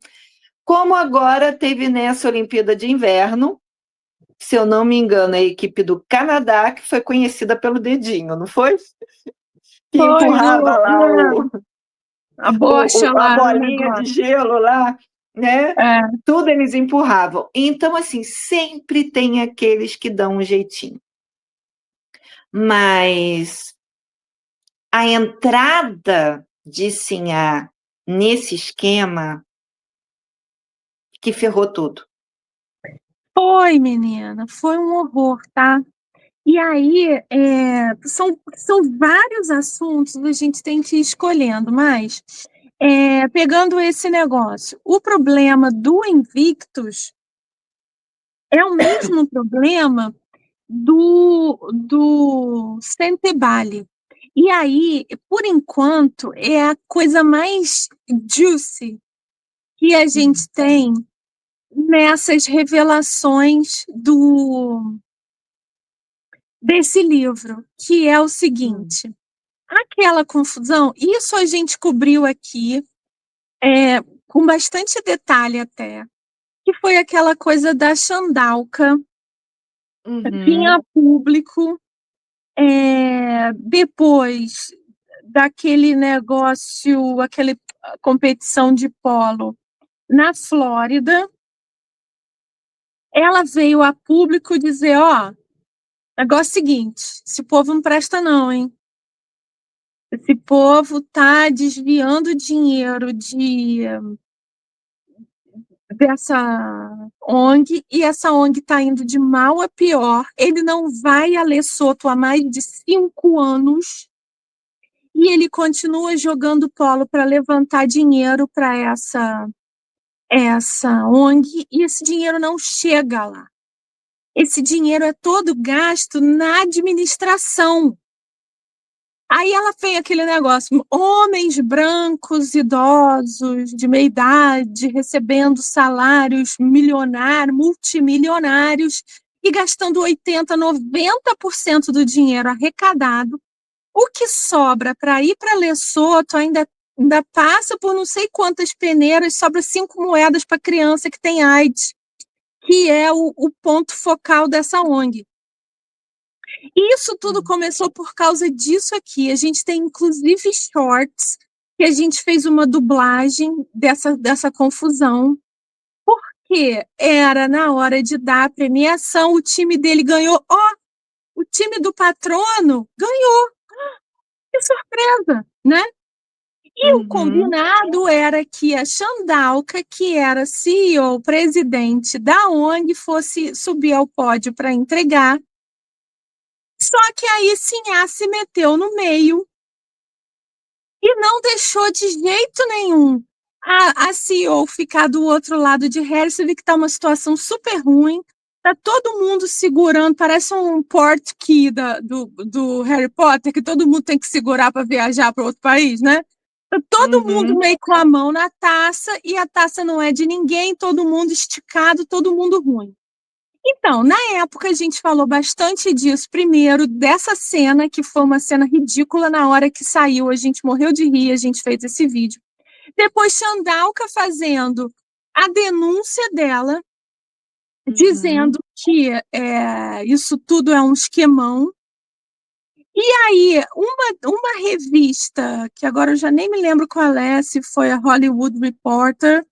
como agora teve nessa Olimpíada de Inverno, se eu não me engano, a equipe do Canadá, que foi conhecida pelo dedinho, não foi? Que Foi empurrava lá a bocha a lá no bolinha de negócio. gelo lá, né? É, Tudo eles empurravam. Então, assim, sempre tem aqueles que dão um jeitinho. Mas a entrada de Sinhá nesse esquema que ferrou tudo. foi, menina, foi um horror, tá? E aí, são vários assuntos, a gente tem que ir escolhendo, mas pegando esse negócio, o problema do Invictus é o mesmo problema do Centebale. E aí, por enquanto, é a coisa mais juicy que a gente tem nessas revelações desse livro, que é o seguinte: aquela confusão, isso a gente cobriu aqui, com bastante detalhe até, que foi aquela coisa da Xandalca, vinha a Uhum. público, depois daquele negócio, aquela competição de polo na Flórida, ela veio a público dizer, ó, negócio seguinte, esse povo não presta não, hein? Esse povo tá desviando dinheiro dessa ONG e essa ONG está indo de mal a pior. Ele não vai a Lesoto há mais de 5 anos e ele continua jogando polo para levantar dinheiro para essa ONG e esse dinheiro não chega lá. Esse dinheiro é todo gasto na administração. Aí ela fez aquele negócio, homens brancos, idosos, de meia idade, recebendo salários milionários, multimilionários, e gastando 80%, 90% do dinheiro arrecadado. O que sobra para ir para Lesoto ainda passa por não sei quantas peneiras, sobra 5 moedas para criança que tem AIDS, que é o ponto focal dessa ONG. Isso tudo começou por causa disso aqui. A gente tem, inclusive, shorts, que a gente fez uma dublagem dessa confusão, porque era na hora de dar a premiação, o time dele ganhou. Ó, o time do patrono ganhou. Que surpresa, né? E o Uhum. combinado era que a Xandalca, que era CEO, presidente da ONG, fosse subir ao pódio para entregar. Só que aí Sinhá se meteu no meio e não deixou de jeito nenhum a CEO ficar do outro lado de Harry, você vê que tá uma situação super ruim. Tá todo mundo segurando, parece um portkey do Harry Potter, que todo mundo tem que segurar para viajar para outro país, né? Tá todo mundo Uhum. meio com a mão na taça, e a taça não é de ninguém, todo mundo esticado, todo mundo ruim. Então, na época, a gente falou bastante disso. Primeiro, dessa cena, que foi uma cena ridícula na hora que saiu, a gente morreu de rir, a gente fez esse vídeo. Depois, Chandauca fazendo a denúncia dela, Uhum. dizendo que isso tudo é um esquemão. E aí, uma revista, que agora eu já nem me lembro qual é, se foi a Hollywood Reporter,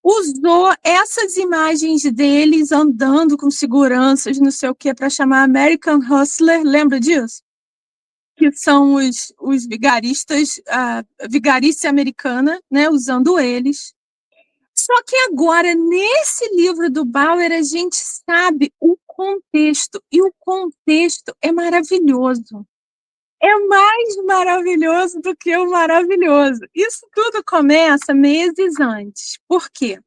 usou essas imagens deles andando com seguranças, não sei o que, para chamar American Hustler, lembra disso? Que são os vigaristas, a vigarícia americana, né, usando eles. Só que agora, nesse livro do Bauer, a gente sabe o contexto, e o contexto é maravilhoso. É mais maravilhoso do que o maravilhoso. Isso tudo começa meses antes. Por quê?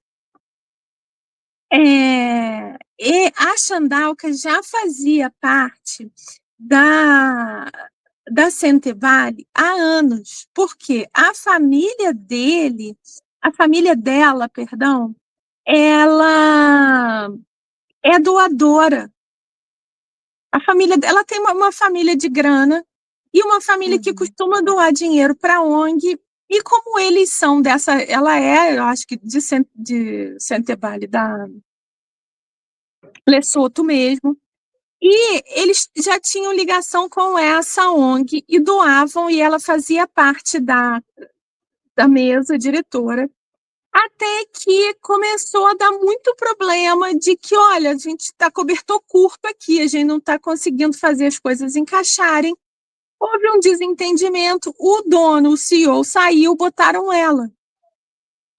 A Chandauca já fazia parte da Centerbale há anos, porque a família dela, perdão, ela é doadora. A família dela tem uma família de grana e uma família que Uhum. costuma doar dinheiro para a ONG. E como eles são ela é, eu acho que de Centerbale, da Lesotho mesmo. E eles já tinham ligação com essa ONG e doavam, e ela fazia parte da mesa diretora. Até que começou a dar muito problema de que, olha, a gente está cobertor curto aqui, a gente não está conseguindo fazer as coisas encaixarem. Houve um desentendimento, o dono, o CEO saiu, botaram ela.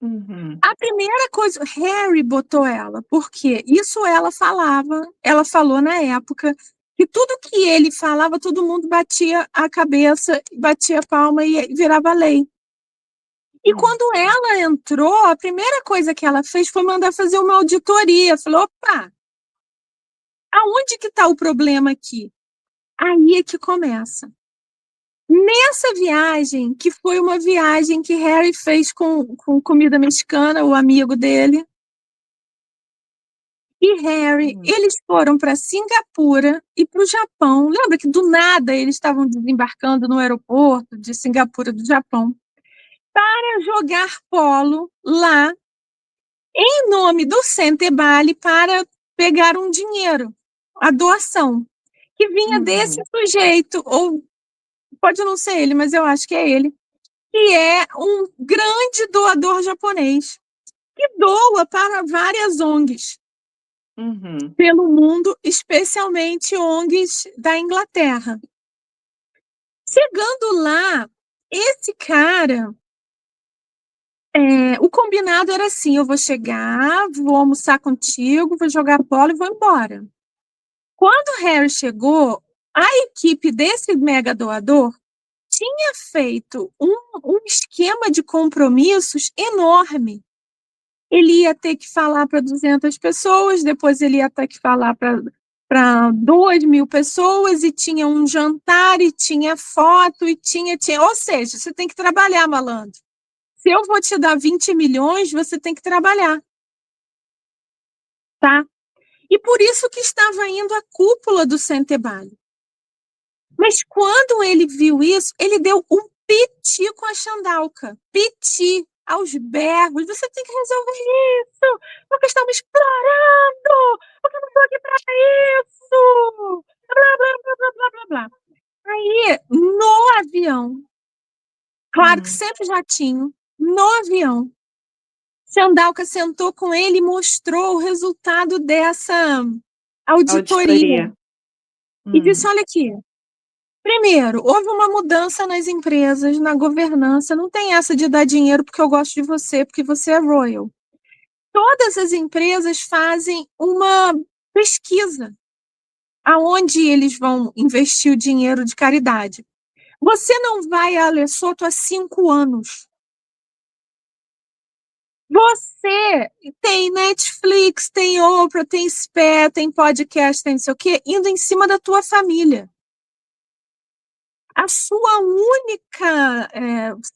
Uhum. A primeira coisa, Harry botou ela, porque isso ela falou na época, que tudo que ele falava, todo mundo batia a cabeça, batia a palma e virava lei. E Uhum. quando ela entrou, a primeira coisa que ela fez foi mandar fazer uma auditoria. Falou, opa, aonde que está o problema aqui? Aí é que começa. Nessa viagem, que foi uma viagem que Harry fez com comida mexicana, o amigo dele, e Harry, Uhum. eles foram para Singapura e para o Japão. Lembra que do nada eles estavam desembarcando no aeroporto de Singapura, do Japão, para jogar polo lá, em nome do Centerbale, para pegar um dinheiro, a doação, que vinha desse Uhum. sujeito, ou pode não ser ele, mas eu acho que é ele, que é um grande doador japonês, que doa para várias ONGs Uhum. pelo mundo, especialmente ONGs da Inglaterra. Chegando lá, esse cara, o combinado era assim: eu vou chegar, vou almoçar contigo, vou jogar bola e vou embora. Quando o Harry chegou, a equipe desse mega doador tinha feito um esquema de compromissos enorme. Ele ia ter que falar para 200 pessoas, depois ele ia ter que falar para 2.000 pessoas, e tinha um jantar, e tinha foto, e tinha. Ou seja, você tem que trabalhar, malandro. Se eu vou te dar 20 milhões, você tem que trabalhar, tá? E por isso que estava indo a cúpula do Centerbale. Mas quando ele viu isso, ele deu um piti com a Chandauca. Piti, aos berros. Você tem que resolver isso, porque estamos explorando, porque eu não estou aqui para isso. Blá, blá, blá, blá, blá, blá, blá. Aí, no avião, claro que Uhum. sempre jatinho, no avião, Chandauca sentou com ele e mostrou o resultado dessa auditoria. Auditoria. E disse, Uhum. olha aqui, primeiro, houve uma mudança nas empresas, na governança. Não tem essa de dar dinheiro porque eu gosto de você, porque você é royal. Todas as empresas fazem uma pesquisa aonde eles vão investir o dinheiro de caridade. Você não vai a Lesotho há 5 anos. Você tem Netflix, tem Oprah, tem Spé, tem podcast, tem não sei o quê, indo em cima da tua família. A sua única,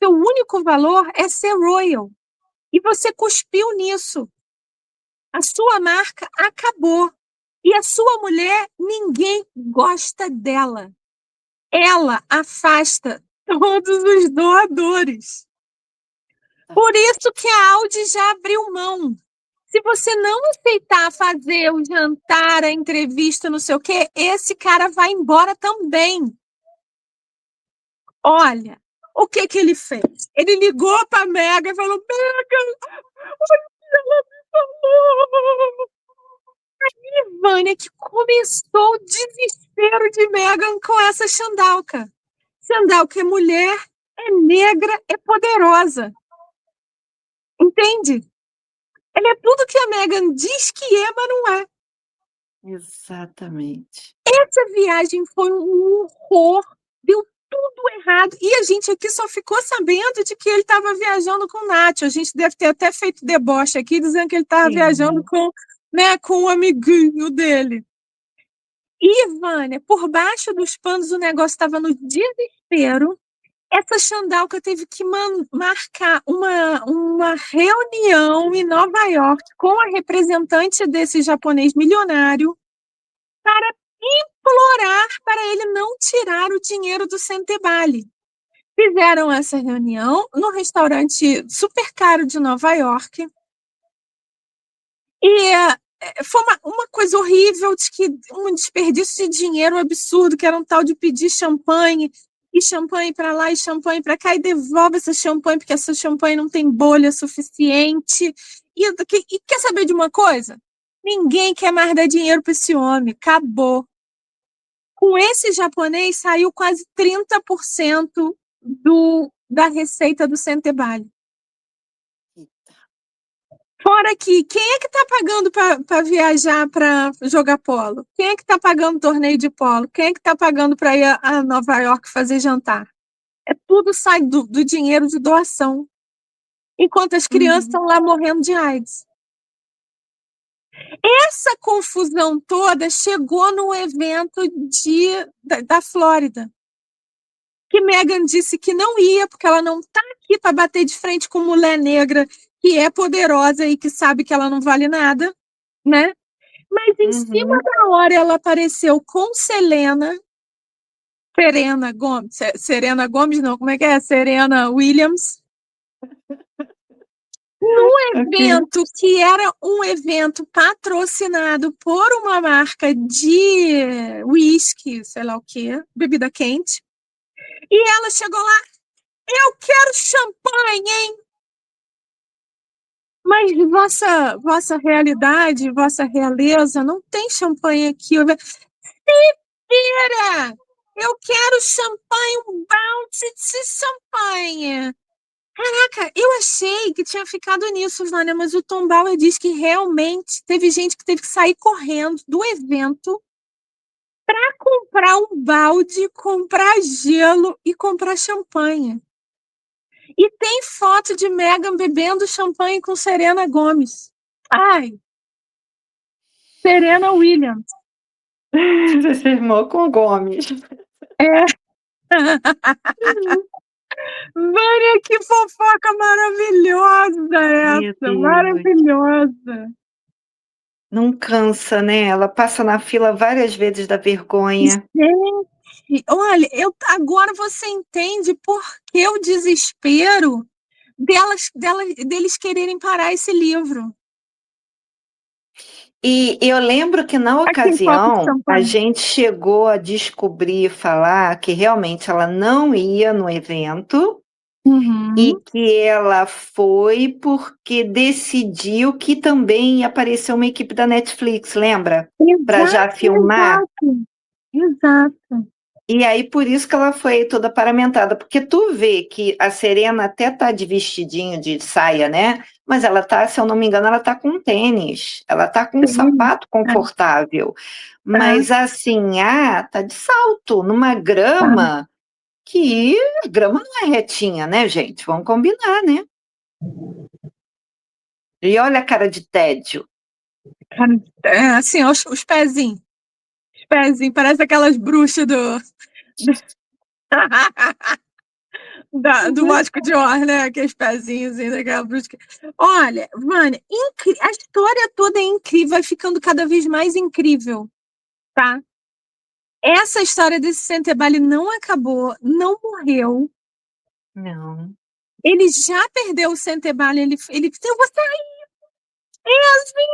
seu único valor é ser royal. E você cuspiu nisso. A sua marca acabou. E a sua mulher, ninguém gosta dela. Ela afasta todos os doadores. Por isso que a Audi já abriu mão. Se você não aceitar fazer o jantar, a entrevista, não sei o quê, esse cara vai embora também. Olha, o que que ele fez? Ele ligou para a Mega e falou: Mega, olha o que ela me falou. A Vânia que começou o desespero de Megan com essa Xandalca. Xandalca é mulher, é negra, é poderosa. Entende? Ela é tudo que a Megan diz que é, mas não é. Exatamente. Essa viagem foi um horror, deu tudo errado. E a gente aqui só ficou sabendo de que ele estava viajando com o Nacho. A gente deve ter até feito deboche aqui, dizendo que ele estava viajando com o amiguinho dele. E, Vânia, por baixo dos panos o negócio estava no desespero. Essa Xandalca teve que marcar uma reunião em Nova York com a representante desse japonês milionário para implorar para ele não tirar o dinheiro do Centebale. Fizeram essa reunião no restaurante super caro de Nova York. E foi uma coisa horrível, de que um desperdício de dinheiro absurdo, que era um tal de pedir champanhe, e champanhe para lá e champanhe para cá, e devolve essa champanhe, porque essa champanhe não tem bolha suficiente. E quer saber de uma coisa? Ninguém quer mais dar dinheiro para esse homem, acabou. Com esse japonês, saiu quase 30% da receita do Centebale. Fora que, quem é que está pagando para viajar para jogar polo? Quem é que está pagando torneio de polo? Quem é que está pagando para ir a Nova York fazer jantar? Tudo sai do dinheiro de doação. Enquanto as crianças estão lá morrendo de AIDS. Essa confusão toda chegou no evento da Flórida. Que Megan disse que não ia, porque ela não está aqui para bater de frente com mulher negra que é poderosa e que sabe que ela não vale nada, né? Mas em cima da hora ela apareceu com Serena Gomes, não, como é que é? Serena Williams. Num evento que era um evento patrocinado por uma marca de whisky, sei lá o quê, bebida quente. E ela chegou lá, eu quero champanhe, hein? Mas vossa realidade, vossa realeza, não tem champanhe aqui. Mentira! Eu quero champanhe, um bounty de champanhe. Caraca, eu achei que tinha ficado nisso, Vânia, mas o Tom Bauer diz que realmente teve gente que teve que sair correndo do evento para comprar um balde, comprar gelo e comprar champanhe. E tem foto de Megan bebendo champanhe com Serena Gomes. Ai, Serena Williams. Você se irmão com Gomes. É. Vânia, que fofoca maravilhosa essa, maravilhosa. Não cansa, né? Ela passa na fila várias vezes da vergonha. Gente, olha, agora você entende por que o desespero deles quererem parar esse livro. E eu lembro que na ocasião a gente chegou a descobrir, falar que realmente ela não ia no evento e que ela foi porque decidiu que também ia aparecer uma equipe da Netflix, lembra? Para já filmar. Exato. E aí, por isso que ela foi toda paramentada, porque tu vê que a Serena até tá de vestidinho de saia, né? Mas ela tá, se eu não me engano, ela tá com tênis, ela tá com um sapato confortável. Mas assim, tá de salto, numa grama, que a grama não é retinha, né, gente? Vamos combinar, né? E olha a cara de tédio. Assim, os pezinhos. Os pezinhos, parece aquelas bruxas do Mágico de Oz, né? Aqueles pezinhos assim, daquela bruxa. Olha, Vânia, a história toda é incrível, vai ficando cada vez mais incrível, tá? Essa história desse Centebale não acabou, não morreu. Não. Ele já perdeu o Centebale, ele você é assim,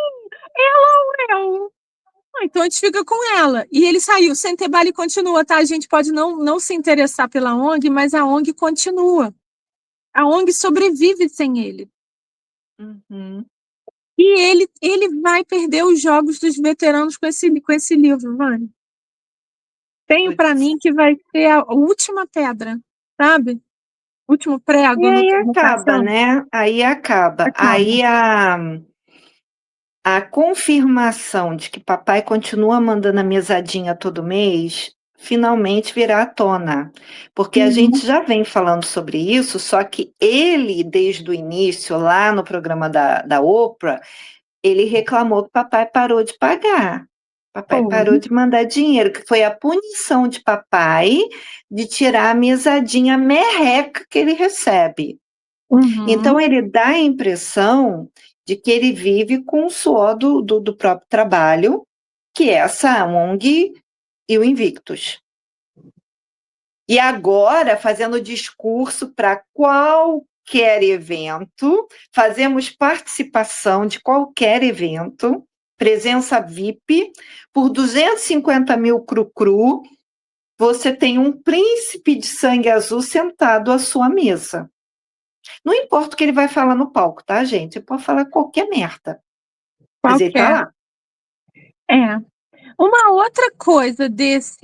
ela ou eu? Então a gente fica com ela. E ele saiu. O Centebale continua, tá? A gente pode não se interessar pela ONG, mas a ONG continua. A ONG sobrevive sem ele. Uhum. E ele vai perder os jogos dos veteranos com esse livro, mano. Tenho para Putz. mim que vai ser a última pedra, sabe? Último E prego aí no acaba, caixão. né? Aí acaba. Acaba. Aí a confirmação de que papai continua mandando a mesadinha todo mês finalmente virá à tona. Porque a Uhum. gente já vem falando sobre isso, só que ele, desde o início, lá no programa da Oprah, ele reclamou que papai parou de pagar. Papai parou Foi. de mandar dinheiro, que foi a punição de papai de tirar a mesadinha merreca que ele recebe. Então, Uhum. ele dá a impressão de que ele vive com o suor do próprio trabalho, que é essa ONG e o Invictus. E agora, fazendo discurso para qualquer evento, fazemos participação de qualquer evento, presença VIP, por 250 mil cru-cru, você tem um príncipe de sangue azul sentado à sua mesa. Não importa o que ele vai falar no palco, tá, gente? Ele pode falar qualquer merda, mas ele tá Qualquer. lá. É. Uma outra coisa dessa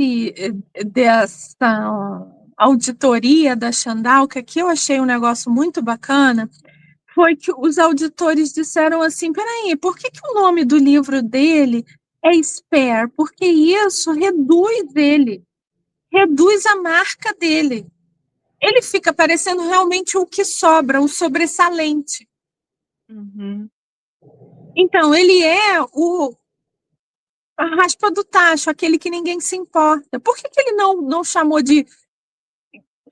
auditoria da Chandalca, que eu achei um negócio muito bacana, foi que os auditores disseram assim: peraí, por que o nome do livro dele é Spare? Porque isso reduz a marca dele. Ele fica parecendo realmente o que sobra, o sobressalente. Uhum. Então, ele é a raspa do tacho, aquele que ninguém se importa. Por que ele não chamou de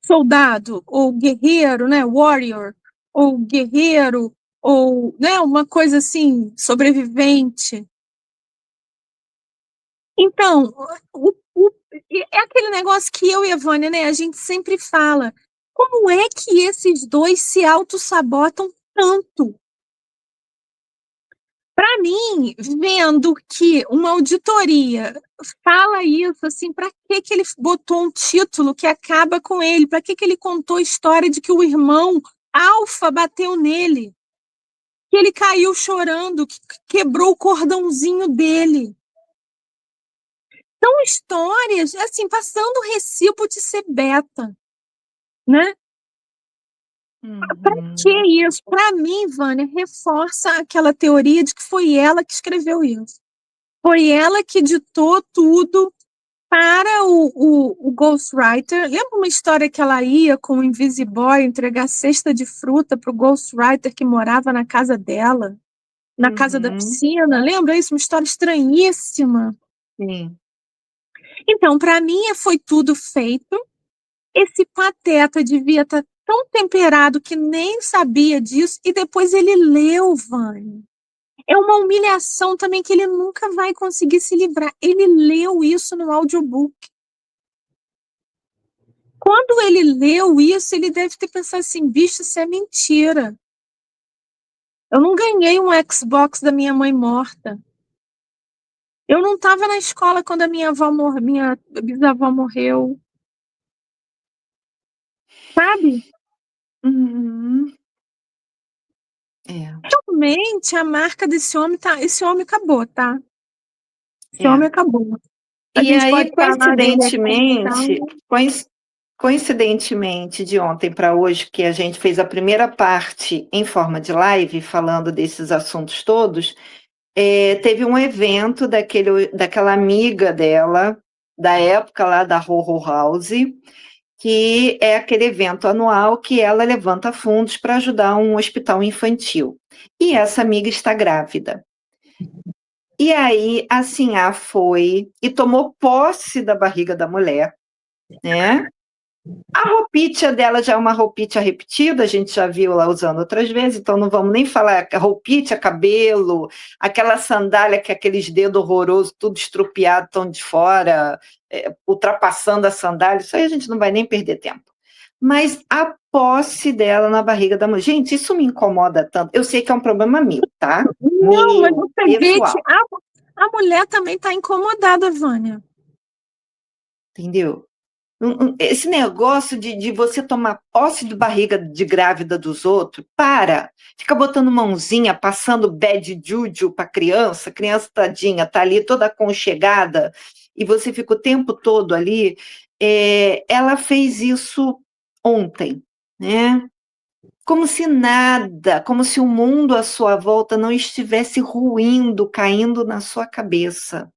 soldado ou guerreiro, né, warrior, ou guerreiro, ou, né, uma coisa assim, sobrevivente? Então, é aquele negócio que eu e a Vânia, né, a gente sempre fala. Como é que esses dois se auto-sabotam tanto? Para mim, vendo que uma auditoria fala isso, assim, para que ele botou um título que acaba com ele? Para que ele contou a história de que o irmão Alfa bateu nele? Que ele caiu chorando, que quebrou o cordãozinho dele. São histórias, assim, passando o recibo de ser beta, né? Para que Uhum. isso? Para mim, Vânia, reforça aquela teoria de que foi ela que escreveu isso. Foi ela que ditou tudo para o Ghostwriter. Lembra uma história que ela ia com o Invisiboy entregar cesta de fruta para o Ghostwriter que morava na casa dela, na casa da Uhum. piscina? Lembra isso? Uma história estranhíssima. Sim. Então, para mim, foi tudo feito. Esse pateta devia estar tão temperado que nem sabia disso, e depois ele leu, Vânia. É uma humilhação também que ele nunca vai conseguir se livrar. Ele leu isso no audiobook. Quando ele leu isso, ele deve ter pensado assim: bicho, isso é mentira. Eu não ganhei um Xbox da minha mãe morta. Eu não estava na escola quando a minha bisavó morreu. Sabe? Uhum. É. Realmente a marca desse homem tá. Esse homem acabou, tá? Esse É. homem acabou. A E gente aí, pode falar dele aqui e tal. coincidentemente, de ontem para hoje, que a gente fez a primeira parte em forma de live, falando desses assuntos todos, teve um evento daquela amiga dela, da época lá da Horror House, que é aquele evento anual que ela levanta fundos para ajudar um hospital infantil. E essa amiga está grávida. E aí a Sinhá foi e tomou posse da barriga da mulher, né? A roupinha dela já é uma roupinha repetida, a gente já viu lá usando outras vezes, então não vamos nem falar roupinha, cabelo, aquela sandália que é aqueles dedos horrorosos, tudo estrupiado, tão de fora, ultrapassando a sandália, isso aí a gente não vai nem perder tempo. Mas a posse dela na barriga da mulher, gente, isso me incomoda tanto. Eu sei que é um problema meu, tá? Não, mas Meu, o Pegete, pessoal, a mulher também está incomodada, Vânia. entendeu? Esse negócio de você tomar posse de barriga de grávida dos outros, fica botando mãozinha, passando bad juju para criança tadinha, tá ali toda aconchegada, e você fica o tempo todo ali. Ela fez isso ontem, né? Como se nada, como se o mundo à sua volta não estivesse ruindo, caindo na sua cabeça.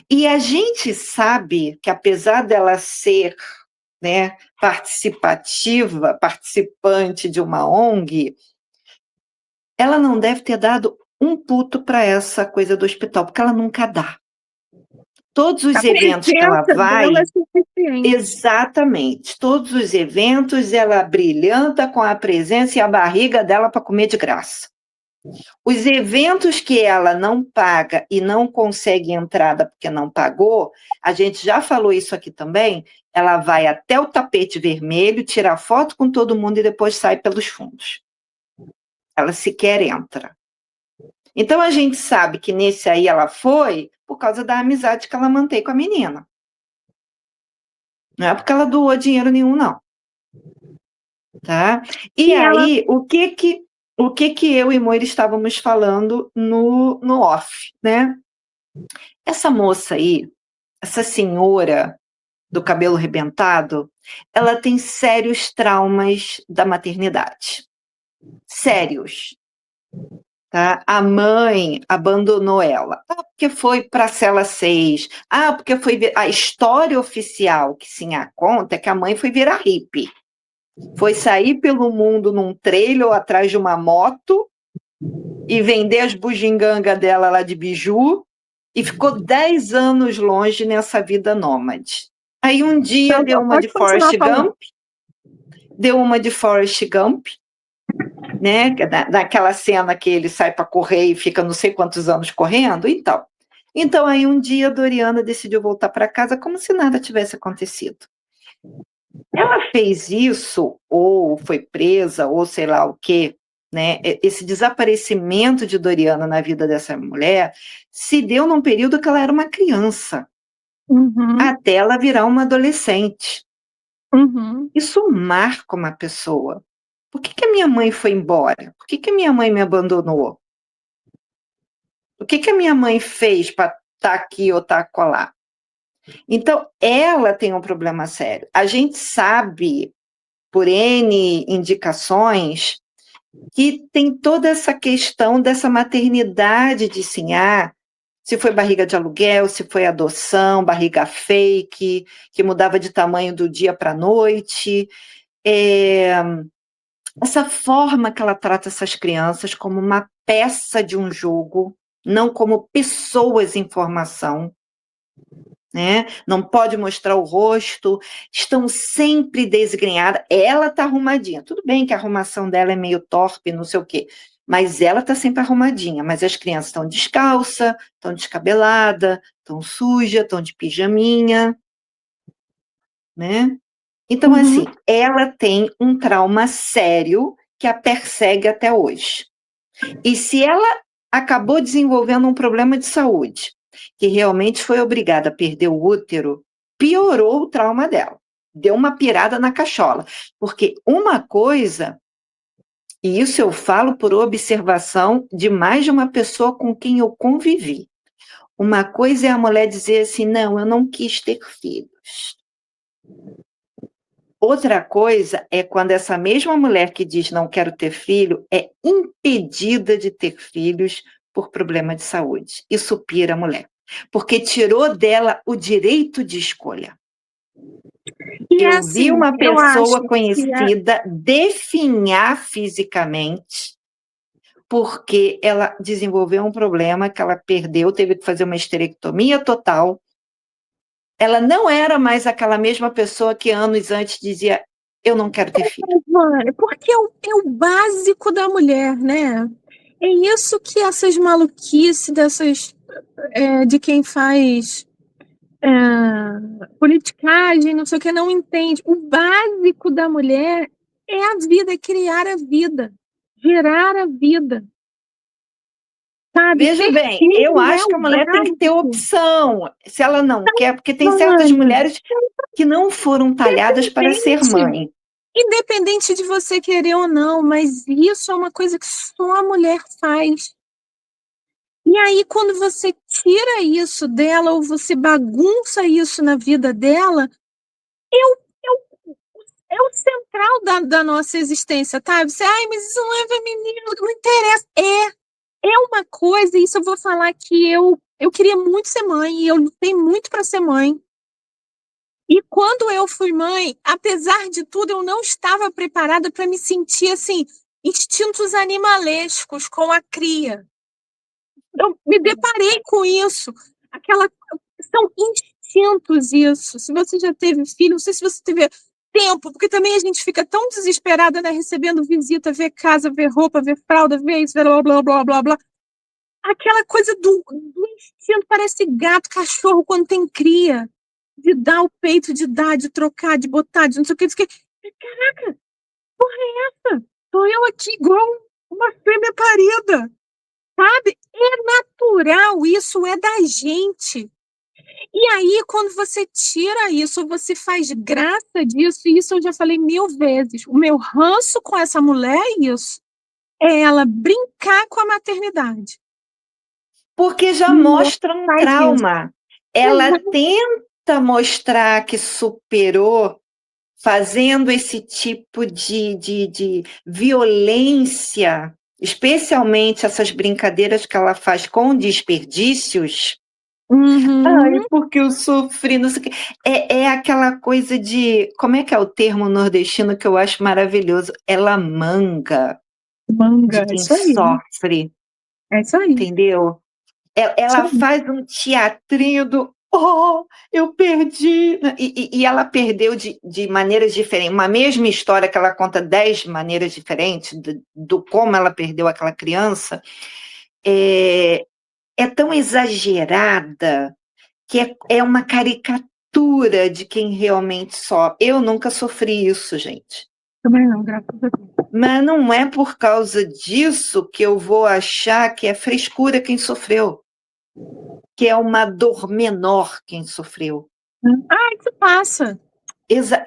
E a gente sabe que, apesar dela ser, né, participativa, participante de uma ONG, ela não deve ter dado um puto para essa coisa do hospital, porque ela nunca dá. Todos A os eventos que ela presença dela é vai, suficiente. exatamente, todos os eventos ela brilhanta com a presença e a barriga dela para comer de graça. Os eventos que ela não paga e não consegue entrada porque não pagou, a gente já falou isso aqui também, ela vai até o tapete vermelho, tira foto com todo mundo e depois sai pelos fundos. Ela sequer entra. Então a gente sabe que nesse aí ela foi por causa da amizade que ela mantém com a menina. Não é porque ela doou dinheiro nenhum, não. Tá? E aí, o que eu e Moira estávamos falando no off, né? Essa moça aí, essa senhora do cabelo rebentado, ela tem sérios traumas da maternidade. Sérios. Tá? A mãe abandonou ela. Porque foi para a cela 6. Porque foi. A história oficial que sim a conta é que a mãe foi virar hippie. Foi sair pelo mundo num trailer ou atrás de uma moto e vender as bugigangas dela lá de biju e ficou 10 anos longe nessa vida nômade. Aí um dia Então, pode continuar falando. deu uma de Forrest Gump, né? Naquela cena que ele sai para correr e fica não sei quantos anos correndo, então. Então aí um dia a Doriana decidiu voltar para casa como se nada tivesse acontecido. Ela fez isso, ou foi presa, ou sei lá o quê, né? Esse desaparecimento de Doriana na vida dessa mulher se deu num período que ela era uma criança, até ela virar uma adolescente. Isso marca uma pessoa. Por que a minha mãe foi embora? Por que a minha mãe me abandonou? O que a minha mãe fez para estar aqui ou estar colar? Então, ela tem um problema sério. A gente sabe, por N indicações, que tem toda essa questão dessa maternidade de Sinhá, se foi barriga de aluguel, se foi adoção, barriga fake, que mudava de tamanho do dia para a noite. Essa forma que ela trata essas crianças como uma peça de um jogo, não como pessoas em formação. Né? Não pode mostrar o rosto, estão sempre desgrenhadas. Ela está arrumadinha. Tudo bem que a arrumação dela é meio torpe, não sei o quê, mas ela está sempre arrumadinha. Mas as crianças estão descalça, estão descabelada, estão suja, estão de pijaminha, né? Então, assim, ela tem um trauma sério que a persegue até hoje. E se ela acabou desenvolvendo um problema de saúde, que realmente foi obrigada a perder o útero, piorou o trauma dela. Deu uma pirada na cachola. Porque uma coisa, e isso eu falo por observação de mais de uma pessoa com quem eu convivi. Uma coisa é a mulher dizer assim, não, eu não quis ter filhos. Outra coisa é quando essa mesma mulher que diz não quero ter filho é impedida de ter filhos por problema de saúde. Isso pira a mulher, porque tirou dela o direito de escolha. E Eu vi assim, uma eu acho pessoa que conhecida definhar fisicamente porque ela desenvolveu um problema que ela perdeu, teve que fazer uma esterectomia total. Ela não era mais aquela mesma pessoa que anos antes dizia: eu não quero ter filho. porque é o básico da mulher, né? É isso que essas maluquices de quem faz politicagem, não sei o que, não entende. O básico da mulher é a vida, é criar a vida, gerar a vida, sabe? Veja Ter bem, eu filho é acho que o a mulher tem que ter básico. opção, se ela não quer, porque tem certas Mano, mulheres que não foram talhadas para ser independente, mãe. independente de você querer ou não, mas isso é uma coisa que só a mulher faz. E aí, quando você tira isso dela ou você bagunça isso na vida dela, é o central da nossa existência, tá? Você, ai, mas isso não é feminino, não interessa. É uma coisa, e isso eu vou falar que eu queria muito ser mãe, e eu lutei muito para ser mãe. E quando eu fui mãe, apesar de tudo, eu não estava preparada para me sentir assim, instintos animalescos com a cria. Eu me deparei com isso. Aquela, são instintos isso. Se você já teve filho, não sei se você teve tempo, porque também a gente fica tão desesperada, né, recebendo visita, ver casa, ver roupa, ver fralda, ver isso, ver blá, blá, blá, blá, blá. Aquela coisa do instinto, parece gato, cachorro, quando tem cria, de dar o peito, de dar, de trocar, de botar, de não sei o que, não sei o que. Caraca, porra é essa? Tô eu aqui igual uma fêmea parida, sabe? É natural, isso é da gente. E aí, quando você tira isso, você faz graça disso, e isso eu já falei 1000 vezes. O meu ranço com essa mulher é isso. É ela brincar com a maternidade. Porque já E ela mostra um faz isso. trauma. Ela Exato. tenta mostrar que superou fazendo esse tipo de violência, especialmente essas brincadeiras que ela faz com desperdícios. Ai, Uhum. porque eu sofri, não sei o quê. É aquela coisa de. Como é que é o termo nordestino que eu acho maravilhoso? Ela manga de Manga, é quem isso aí. sofre, É isso aí. entendeu? Isso Ela aí. faz um teatrinho do oh, eu perdi. E ela perdeu de maneiras diferentes. Uma mesma história que ela conta 10 maneiras diferentes do como ela perdeu aquela criança, é tão exagerada que é uma caricatura de quem realmente sofre. Eu nunca sofri isso, gente. Também não, graças a Deus. Mas não é por causa disso que eu vou achar que é frescura quem sofreu, que é uma dor menor quem sofreu. Ah, isso passa.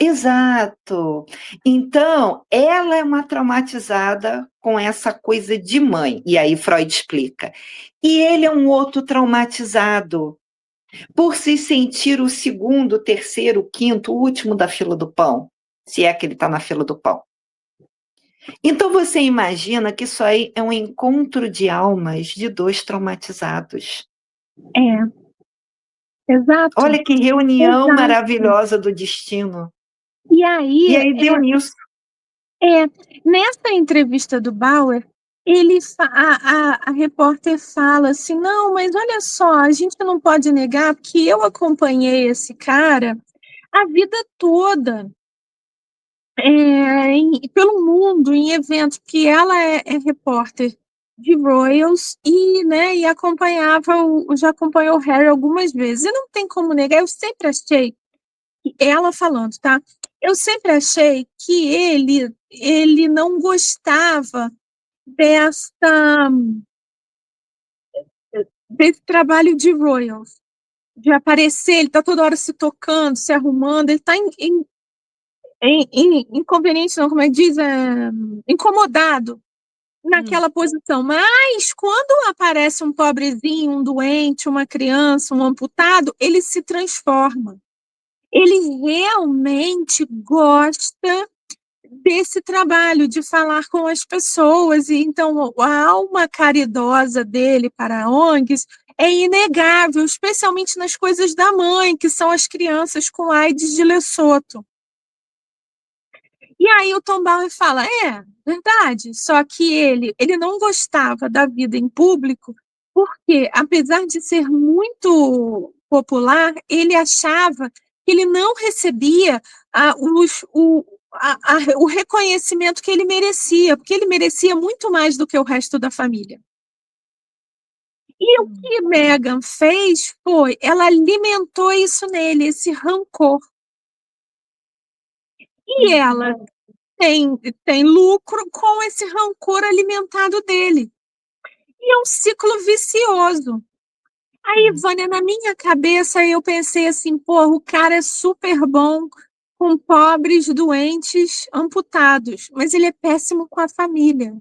Exato. Então, ela é uma traumatizada com essa coisa de mãe. E aí Freud explica. E ele é um outro traumatizado por se sentir o segundo, o terceiro, o quinto, o último da fila do pão, se é que ele está na fila do pão. Então você imagina que isso aí é um encontro de almas de dois traumatizados. É, exato. Olha que reunião Exato. maravilhosa do destino. E aí, E aí deu nisso. nessa entrevista do Bauer, a repórter fala assim, não, mas olha só, a gente não pode negar que eu acompanhei esse cara a vida toda, pelo mundo, em eventos, que ela é repórter de Royals e, né, e já acompanhou o Harry algumas vezes. E não tem como negar, eu sempre achei, ela falando, tá? Eu sempre achei que ele não gostava dessa, desse trabalho de Royals, de aparecer, ele tá toda hora se tocando, se arrumando, ele tá inconveniente, não, como é que diz? Incomodado Hum. naquela posição. Mas quando aparece um pobrezinho, um doente, uma criança, um amputado, ele se transforma. Ele realmente gosta desse trabalho de falar com as pessoas, e então a alma caridosa dele para ONGs é inegável, especialmente nas coisas da mãe, que são as crianças com AIDS de Lesotho. E aí o Tom Bauer fala, verdade, só que ele não gostava da vida em público, porque, apesar de ser muito popular, ele achava que ele não recebia o reconhecimento que ele merecia, porque ele merecia muito mais do que o resto da família. E o que Meghan fez foi, ela alimentou isso nele, esse rancor. E ela tem lucro com esse rancor alimentado dele. E é um ciclo vicioso. Aí, Vânia, na minha cabeça, eu pensei assim, porra, o cara é super bom com pobres, doentes, amputados, mas ele é péssimo com a família.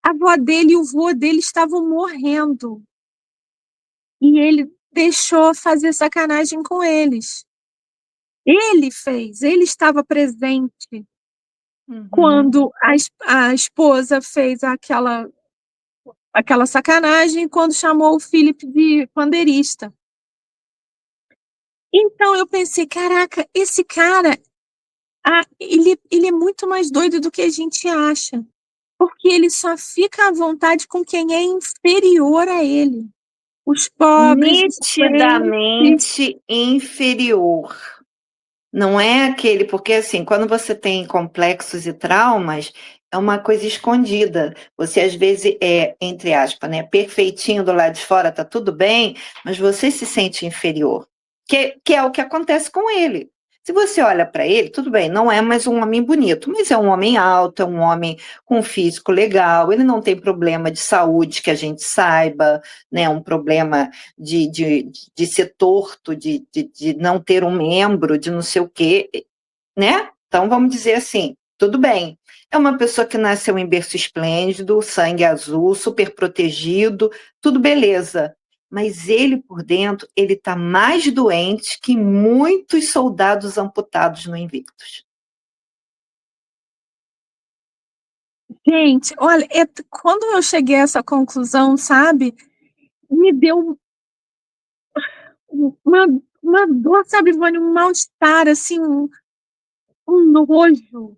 A avó dele e o vô dele estavam morrendo. E ele deixou fazer sacanagem com eles. Ele fez, ele estava presente quando a esposa fez aquela sacanagem, quando chamou o Philip de pandeirista. Então eu pensei, caraca, esse cara, ele é muito mais doido do que a gente acha, porque ele só fica à vontade com quem é inferior a ele. Os pobres, os doentes. Nitidamente inferior. Não é aquele, porque assim, quando você tem complexos e traumas, é uma coisa escondida. Você às vezes é, entre aspas, né, perfeitinho do lado de fora, tá tudo bem, mas você se sente inferior, que é o que acontece com ele. Se você olha para ele, tudo bem, não é mais um homem bonito, mas é um homem alto, é um homem com físico legal, ele não tem problema de saúde que a gente saiba, né, um problema de ser torto, de não ter um membro, de não sei o quê, né? Então, vamos dizer assim, tudo bem. É uma pessoa que nasceu em berço esplêndido, sangue azul, super protegido, tudo beleza. Mas ele, por dentro, ele está mais doente que muitos soldados amputados no Invictus. Gente, olha, quando eu cheguei a essa conclusão, sabe, me deu uma, uma dor, sabe, Ivone, um mal-estar, assim, um nojo.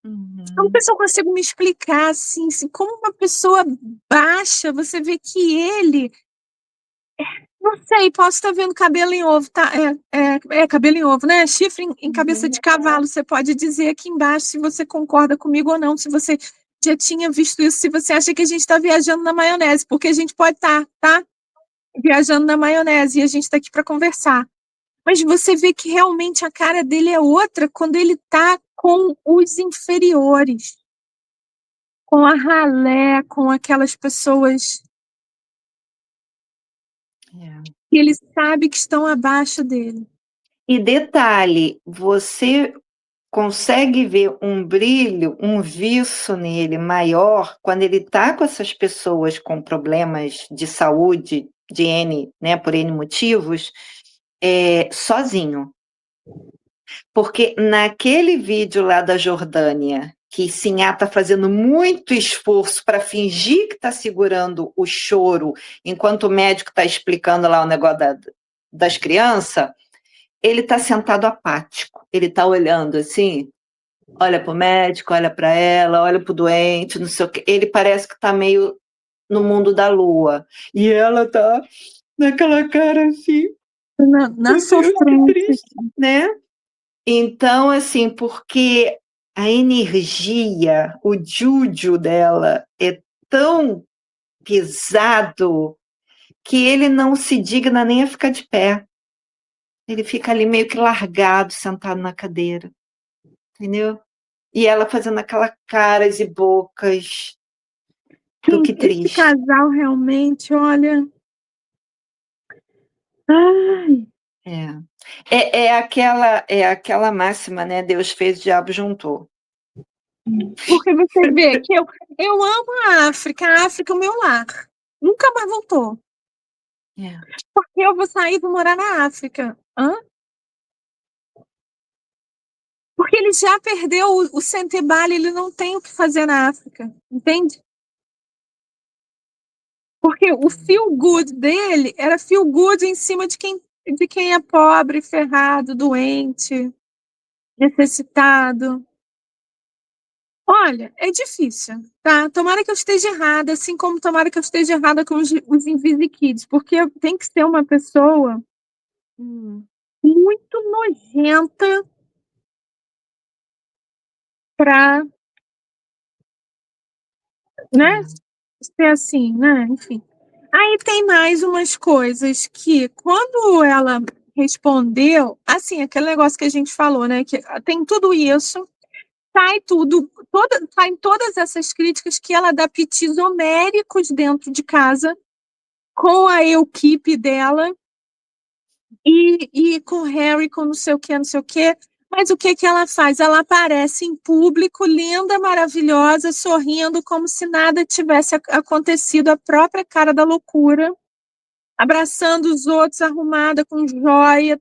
Eu não sei se eu consigo me explicar, assim, como uma pessoa baixa, você vê que ele, não sei, posso estar vendo cabelo em ovo, tá? É cabelo em ovo, né? Chifre em cabeça de cavalo. Você pode dizer aqui embaixo se você concorda comigo ou não, se você já tinha visto isso, se você acha que a gente está viajando na maionese, porque a gente pode estar, tá? Viajando na maionese e a gente está aqui para conversar. Mas você vê que realmente a cara dele é outra quando ele está com os inferiores, com a ralé, com aquelas pessoas que ele sabe que estão abaixo dele. E detalhe, você consegue ver um brilho, um viço nele maior quando ele está com essas pessoas com problemas de saúde, de N, né, por N motivos, sozinho. Porque naquele vídeo lá da Jordânia, que Sinhá está fazendo muito esforço para fingir que está segurando o choro, enquanto o médico está explicando lá o negócio das crianças, ele está sentado apático, ele está olhando assim, olha para o médico, olha para ela, olha para o doente, não sei o quê. Ele parece que está meio no mundo da lua. E ela está naquela cara assim, Na sofrência. triste, né? Então, assim, porque a energia, o jújù dela é tão pesado que ele não se digna nem a ficar de pé. Ele fica ali meio que largado, sentado na cadeira. Entendeu? E ela fazendo aquela caras e bocas do Sim, que esse triste. casal realmente, olha. Ai, É aquela máxima, né? Deus fez, o diabo juntou. porque você vê que eu amo a África é o meu lar. Nunca mais voltou. É. Porque eu vou sair e vou morar na África. Hã? Porque ele já perdeu o Sentebale, ele não tem o que fazer na África. Entende? Porque o feel good dele era feel good em cima de quem é pobre, ferrado, doente, necessitado. Olha, é difícil, tá? Tomara que eu esteja errada, assim como tomara que eu esteja errada com os Invisikids, porque tem que ser uma pessoa muito nojenta para, né, ser assim, né? Enfim. Aí tem mais umas coisas que, quando ela respondeu, assim, aquele negócio que a gente falou, né? Que tem tudo isso, saem todas essas críticas que ela dá pitis homéricos dentro de casa, com a equipe dela, e com o Harry, com não sei o que, não sei o que. Mas o que ela faz? Ela aparece em público, linda, maravilhosa, sorrindo, como se nada tivesse acontecido, a própria cara da loucura, abraçando os outros, arrumada com joia,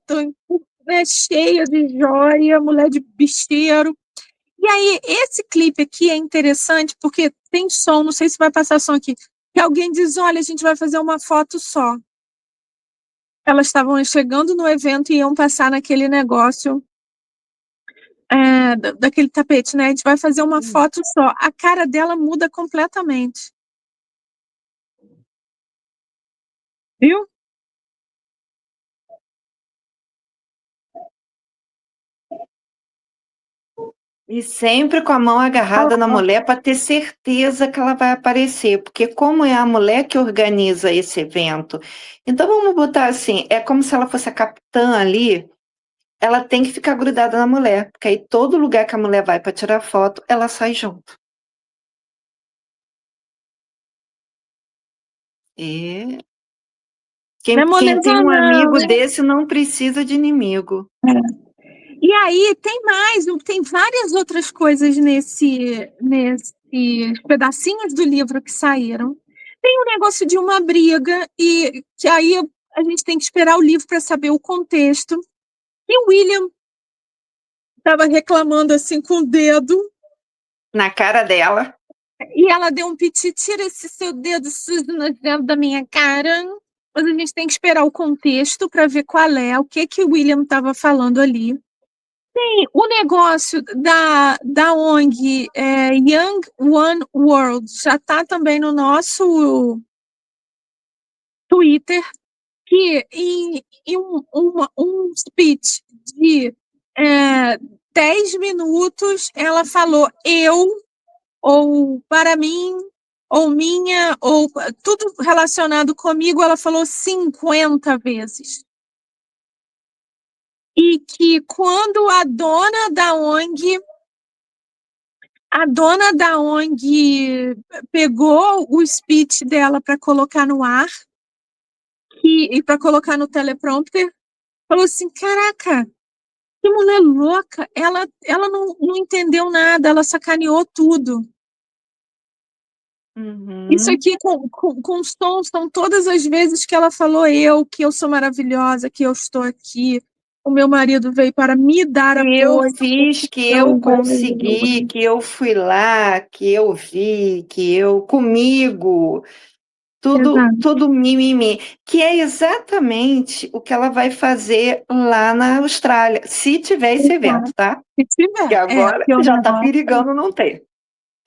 né, cheia de joia, mulher de bicheiro. E aí, esse clipe aqui é interessante porque tem som, não sei se vai passar som aqui, que alguém diz, olha, a gente vai fazer uma foto só. Elas estavam chegando no evento e iam passar naquele negócio, daquele tapete, né? A gente vai fazer uma foto só. A cara dela muda completamente. Viu? E sempre com a mão agarrada na mulher para ter certeza que ela vai aparecer, porque como é a mulher que organiza esse evento, então vamos botar assim, é como se ela fosse a capitã ali, ela tem que ficar grudada na mulher, porque aí todo lugar que a mulher vai para tirar foto, ela sai junto. E Não é quem tem moleza, um não, amigo né? desse não precisa de inimigo. E aí tem várias outras coisas nesses pedacinhos do livro que saíram. Tem um negócio de uma briga, e que aí a gente tem que esperar o livro para saber o contexto. E o William estava reclamando assim com o dedo, Na cara dela. e ela deu um piti, tira esse seu dedo sujo nojento da minha cara. Mas a gente tem que esperar o contexto para ver qual é, o que o William estava falando ali. O negócio da ONG Young One World já está também no nosso Twitter, que em um speech de 10 minutos ela falou eu, ou para mim, ou minha, ou tudo relacionado comigo, ela falou 50 vezes. E que quando a dona da ONG pegou o speech dela para colocar no ar e para colocar no teleprompter, falou assim: caraca, que mulher louca! Ela não entendeu nada, ela sacaneou tudo. Isso aqui com os tons são todas as vezes que ela falou que eu sou maravilhosa, que eu estou aqui. O meu marido veio para me dar Que eu apoio. fiz, que eu consegui, que eu fui lá, que eu vi, que eu comigo, Exato. tudo mimimi, que é exatamente o que ela vai fazer lá na Austrália, se tiver esse evento, tá? Se Que tiver, agora que é o já está negócio. perigando não ter.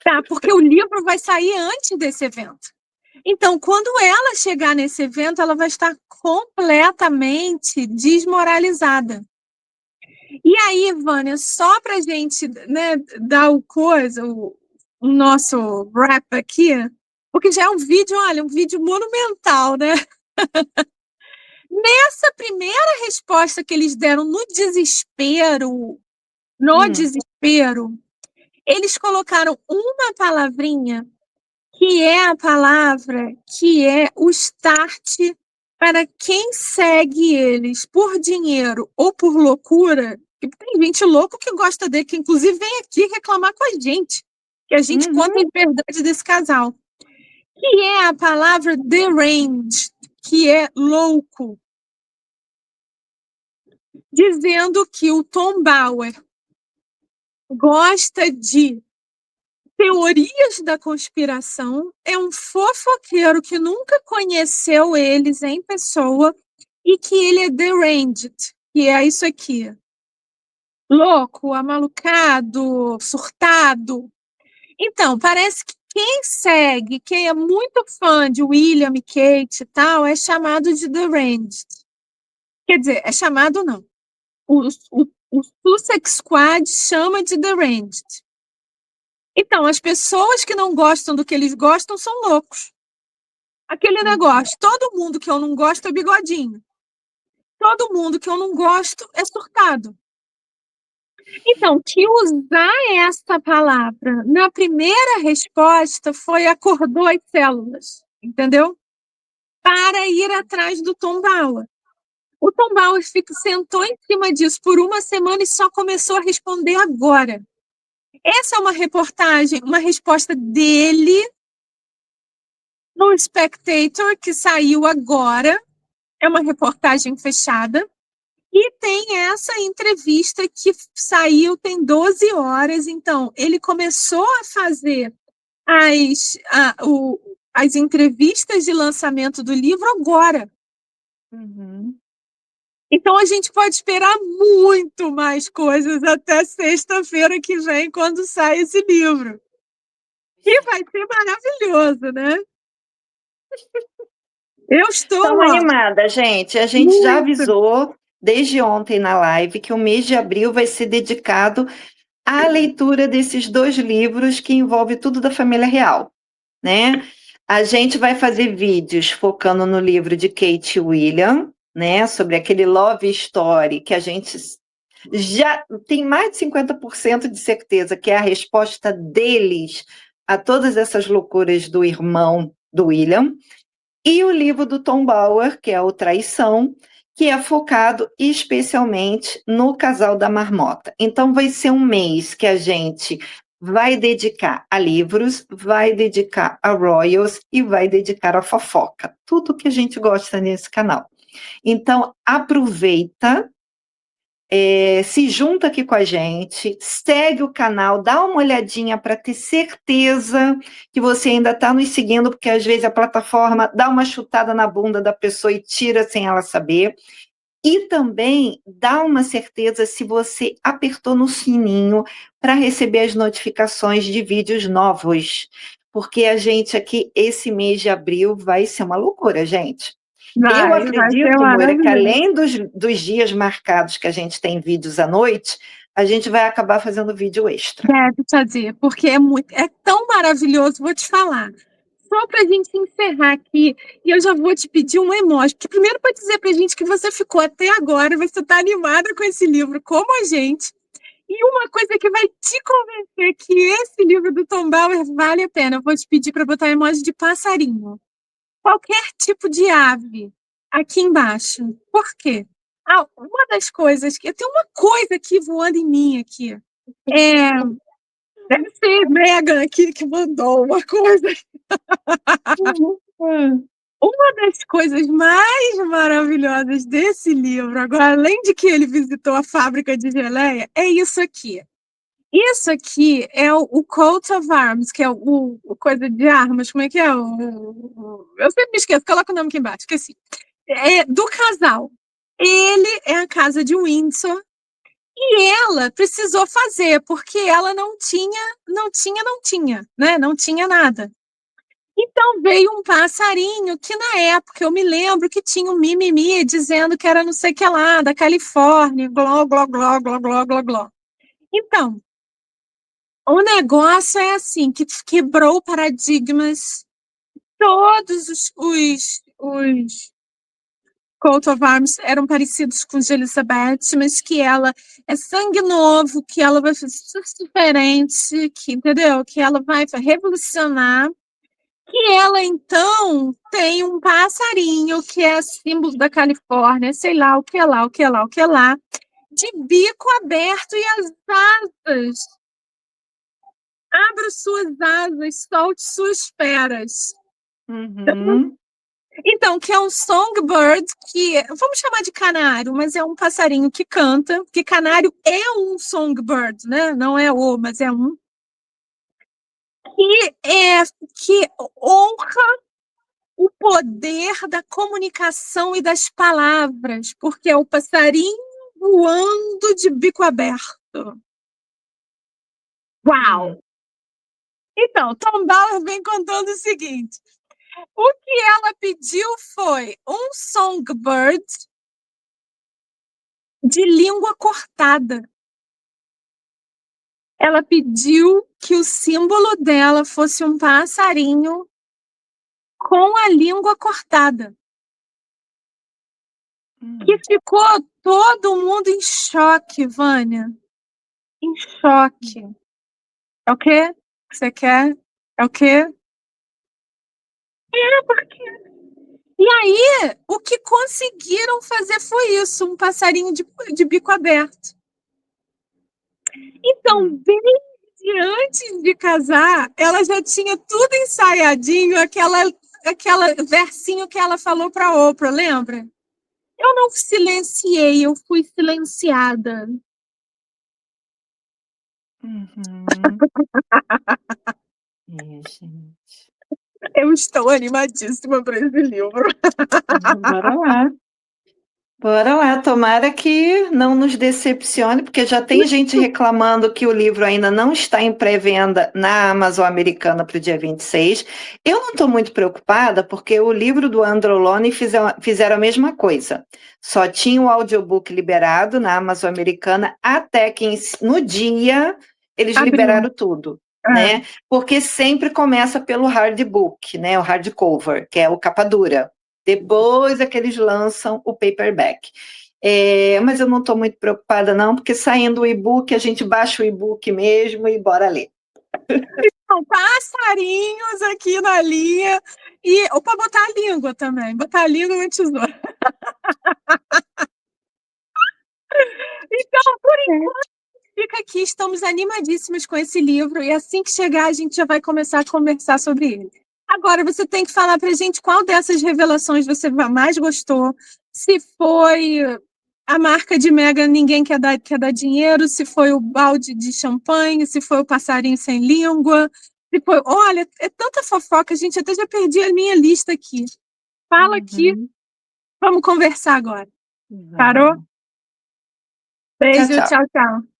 Tá, porque o livro vai sair antes desse evento. Então, quando ela chegar nesse evento, ela vai estar completamente desmoralizada. E aí, Vânia, só para a gente, né, dar o nosso wrap aqui, porque já é um vídeo, olha, um vídeo monumental, né? Nessa primeira resposta que eles deram no desespero, eles colocaram uma palavrinha que é a palavra que é o start para quem segue eles por dinheiro ou por loucura. E tem gente louco que gosta dele, que inclusive vem aqui reclamar com a gente, que a gente conta a verdade desse casal. Que é a palavra deranged, que é louco, dizendo que o Tom Bauer gosta de teorias da conspiração, é um fofoqueiro que nunca conheceu eles em pessoa e que ele é deranged, que é isso aqui. Louco, amalucado, surtado. Então, parece que quem segue, quem é muito fã de William e Kate e tal, é chamado de deranged. Quer dizer, é chamado não. O Sussex Squad chama de deranged. Então, as pessoas que não gostam do que eles gostam são loucos. Aquele negócio, todo mundo que eu não gosto é bigodinho. Todo mundo que eu não gosto é surtado. Então, que usar essa palavra na primeira resposta foi acordou as células, entendeu? Para ir atrás do Tom Bauer. O Tom Bauer sentou em cima disso por uma semana e só começou a responder agora. Essa é uma reportagem, uma resposta dele no Spectator, que saiu agora. É uma reportagem fechada. E tem essa entrevista que saiu, tem 12 horas. Então, ele começou a fazer as entrevistas de lançamento do livro agora. Uhum. Então, a gente pode esperar muito mais coisas até sexta-feira que vem, quando sai esse livro. E vai ser maravilhoso, né? Eu estou Estamos animada, gente. A gente já muito. avisou desde ontem na live que o mês de abril vai ser dedicado à leitura desses 2 livros que envolvem tudo da família real, né? A gente vai fazer vídeos focando no livro de Kate e William, né? Sobre aquele love story que a gente já tem mais de 50% de certeza que é a resposta deles a todas essas loucuras do irmão do William. E o livro do Tom Bauer, que é o Traição, que é focado especialmente no casal da marmota. Então, vai ser um mês que a gente vai dedicar a livros, vai dedicar a Royals e vai dedicar a fofoca. Tudo que a gente gosta nesse canal. Então, aproveita, se junta aqui com a gente, segue o canal, dá uma olhadinha para ter certeza que você ainda está nos seguindo, porque às vezes a plataforma dá uma chutada na bunda da pessoa e tira sem ela saber. E também dá uma certeza se você apertou no sininho para receber as notificações de vídeos novos. Porque a gente aqui, esse mês de abril, vai ser uma loucura, gente. Eu Vai ser acredito, Moira, que maravilhoso. além dos dias marcados que a gente tem vídeos à noite, a gente vai acabar fazendo vídeo extra. Deve fazer, porque é tão maravilhoso, vou te falar. Só para a gente encerrar aqui, e eu já vou te pedir um emoji, que primeiro para dizer para a gente que você ficou até agora, você está animada com esse livro, como a gente. E uma coisa que vai te convencer que esse livro do Tom Bauer vale a pena, eu vou te pedir para botar emoji de passarinho. Qualquer tipo de ave aqui embaixo. Por quê? Uma das coisas que... Tem uma coisa aqui voando em mim aqui. Deve ser Megan aqui que mandou uma coisa. Uma das coisas mais maravilhosas desse livro, agora, além de que ele visitou a fábrica de geleia, é isso aqui. Isso aqui é o coat of arms, que é o coisa de armas, como é que é? Eu sempre me esqueço, coloca o nome aqui embaixo, esqueci. É do casal. Ele é a casa de Windsor e ela precisou fazer, porque ela não tinha, né? Não tinha nada. Então veio um passarinho que na época eu me lembro que tinha um mimimi dizendo que era não sei o que lá, da Califórnia, gló, gló, gló, gló, gló, gló, gló. Então, o negócio é assim, que quebrou paradigmas, todos os coat of arms eram parecidos com os de Elizabeth, mas que ela é sangue novo, que ela vai fazer tudo diferente, que, entendeu? Que ela vai revolucionar. Que ela, então, tem um passarinho que é símbolo da Califórnia, sei lá, o que lá, o que lá, o que lá, de bico aberto e as asas. Abra suas asas, solte suas feras. Uhum. Então, que é um songbird, que vamos chamar de canário, mas é um passarinho que canta, porque canário é um songbird, né? Não é o, mas é um. que honra o poder da comunicação e das palavras, porque é o passarinho voando de bico aberto. Uau! Então, Tom Bauer vem contando o seguinte: o que ela pediu foi um songbird de língua cortada. Ela pediu que o símbolo dela fosse um passarinho com a língua cortada. Que ficou todo mundo em choque, Vânia. Em choque. É o quê que você quer? É o quê? Porque... E aí, o que conseguiram fazer foi isso, um passarinho de bico aberto. Então, desde antes de casar, ela já tinha tudo ensaiadinho, aquela versinho que ela falou para Oprah, lembra? Eu não silenciei, eu fui silenciada. Gente. Eu estou animadíssima para esse livro. Bora lá. Bora lá, tomara que não nos decepcione, porque já tem gente reclamando que o livro ainda não está em pré-venda na Amazon americana para o dia 26. Eu não estou muito preocupada, porque o livro do Andrew Lone fizeram a mesma coisa. Só tinha o audiobook liberado na Amazon americana, até que no dia eles liberaram tudo. Né? Porque sempre começa pelo hardbook, né? O hardcover, que é o capa dura. Depois é que eles lançam o paperback. Mas eu não estou muito preocupada, não, porque saindo o e-book, a gente baixa o e-book mesmo e bora ler. São passarinhos aqui na linha. Ou para botar a língua também. Botar a língua na tesoura. Então, por enquanto, fica aqui. Estamos animadíssimos com esse livro. E assim que chegar, a gente já vai começar a conversar sobre ele. Agora, você tem que falar para a gente qual dessas revelações você mais gostou. Se foi a marca de Meghan Ninguém Quer Dar Dinheiro, se foi o balde de champanhe, se foi o passarinho sem língua. Se foi... Olha, é tanta fofoca, gente, até já perdi a minha lista aqui. Fala aqui. Vamos conversar agora. Parou? Beijo, tchau, tchau.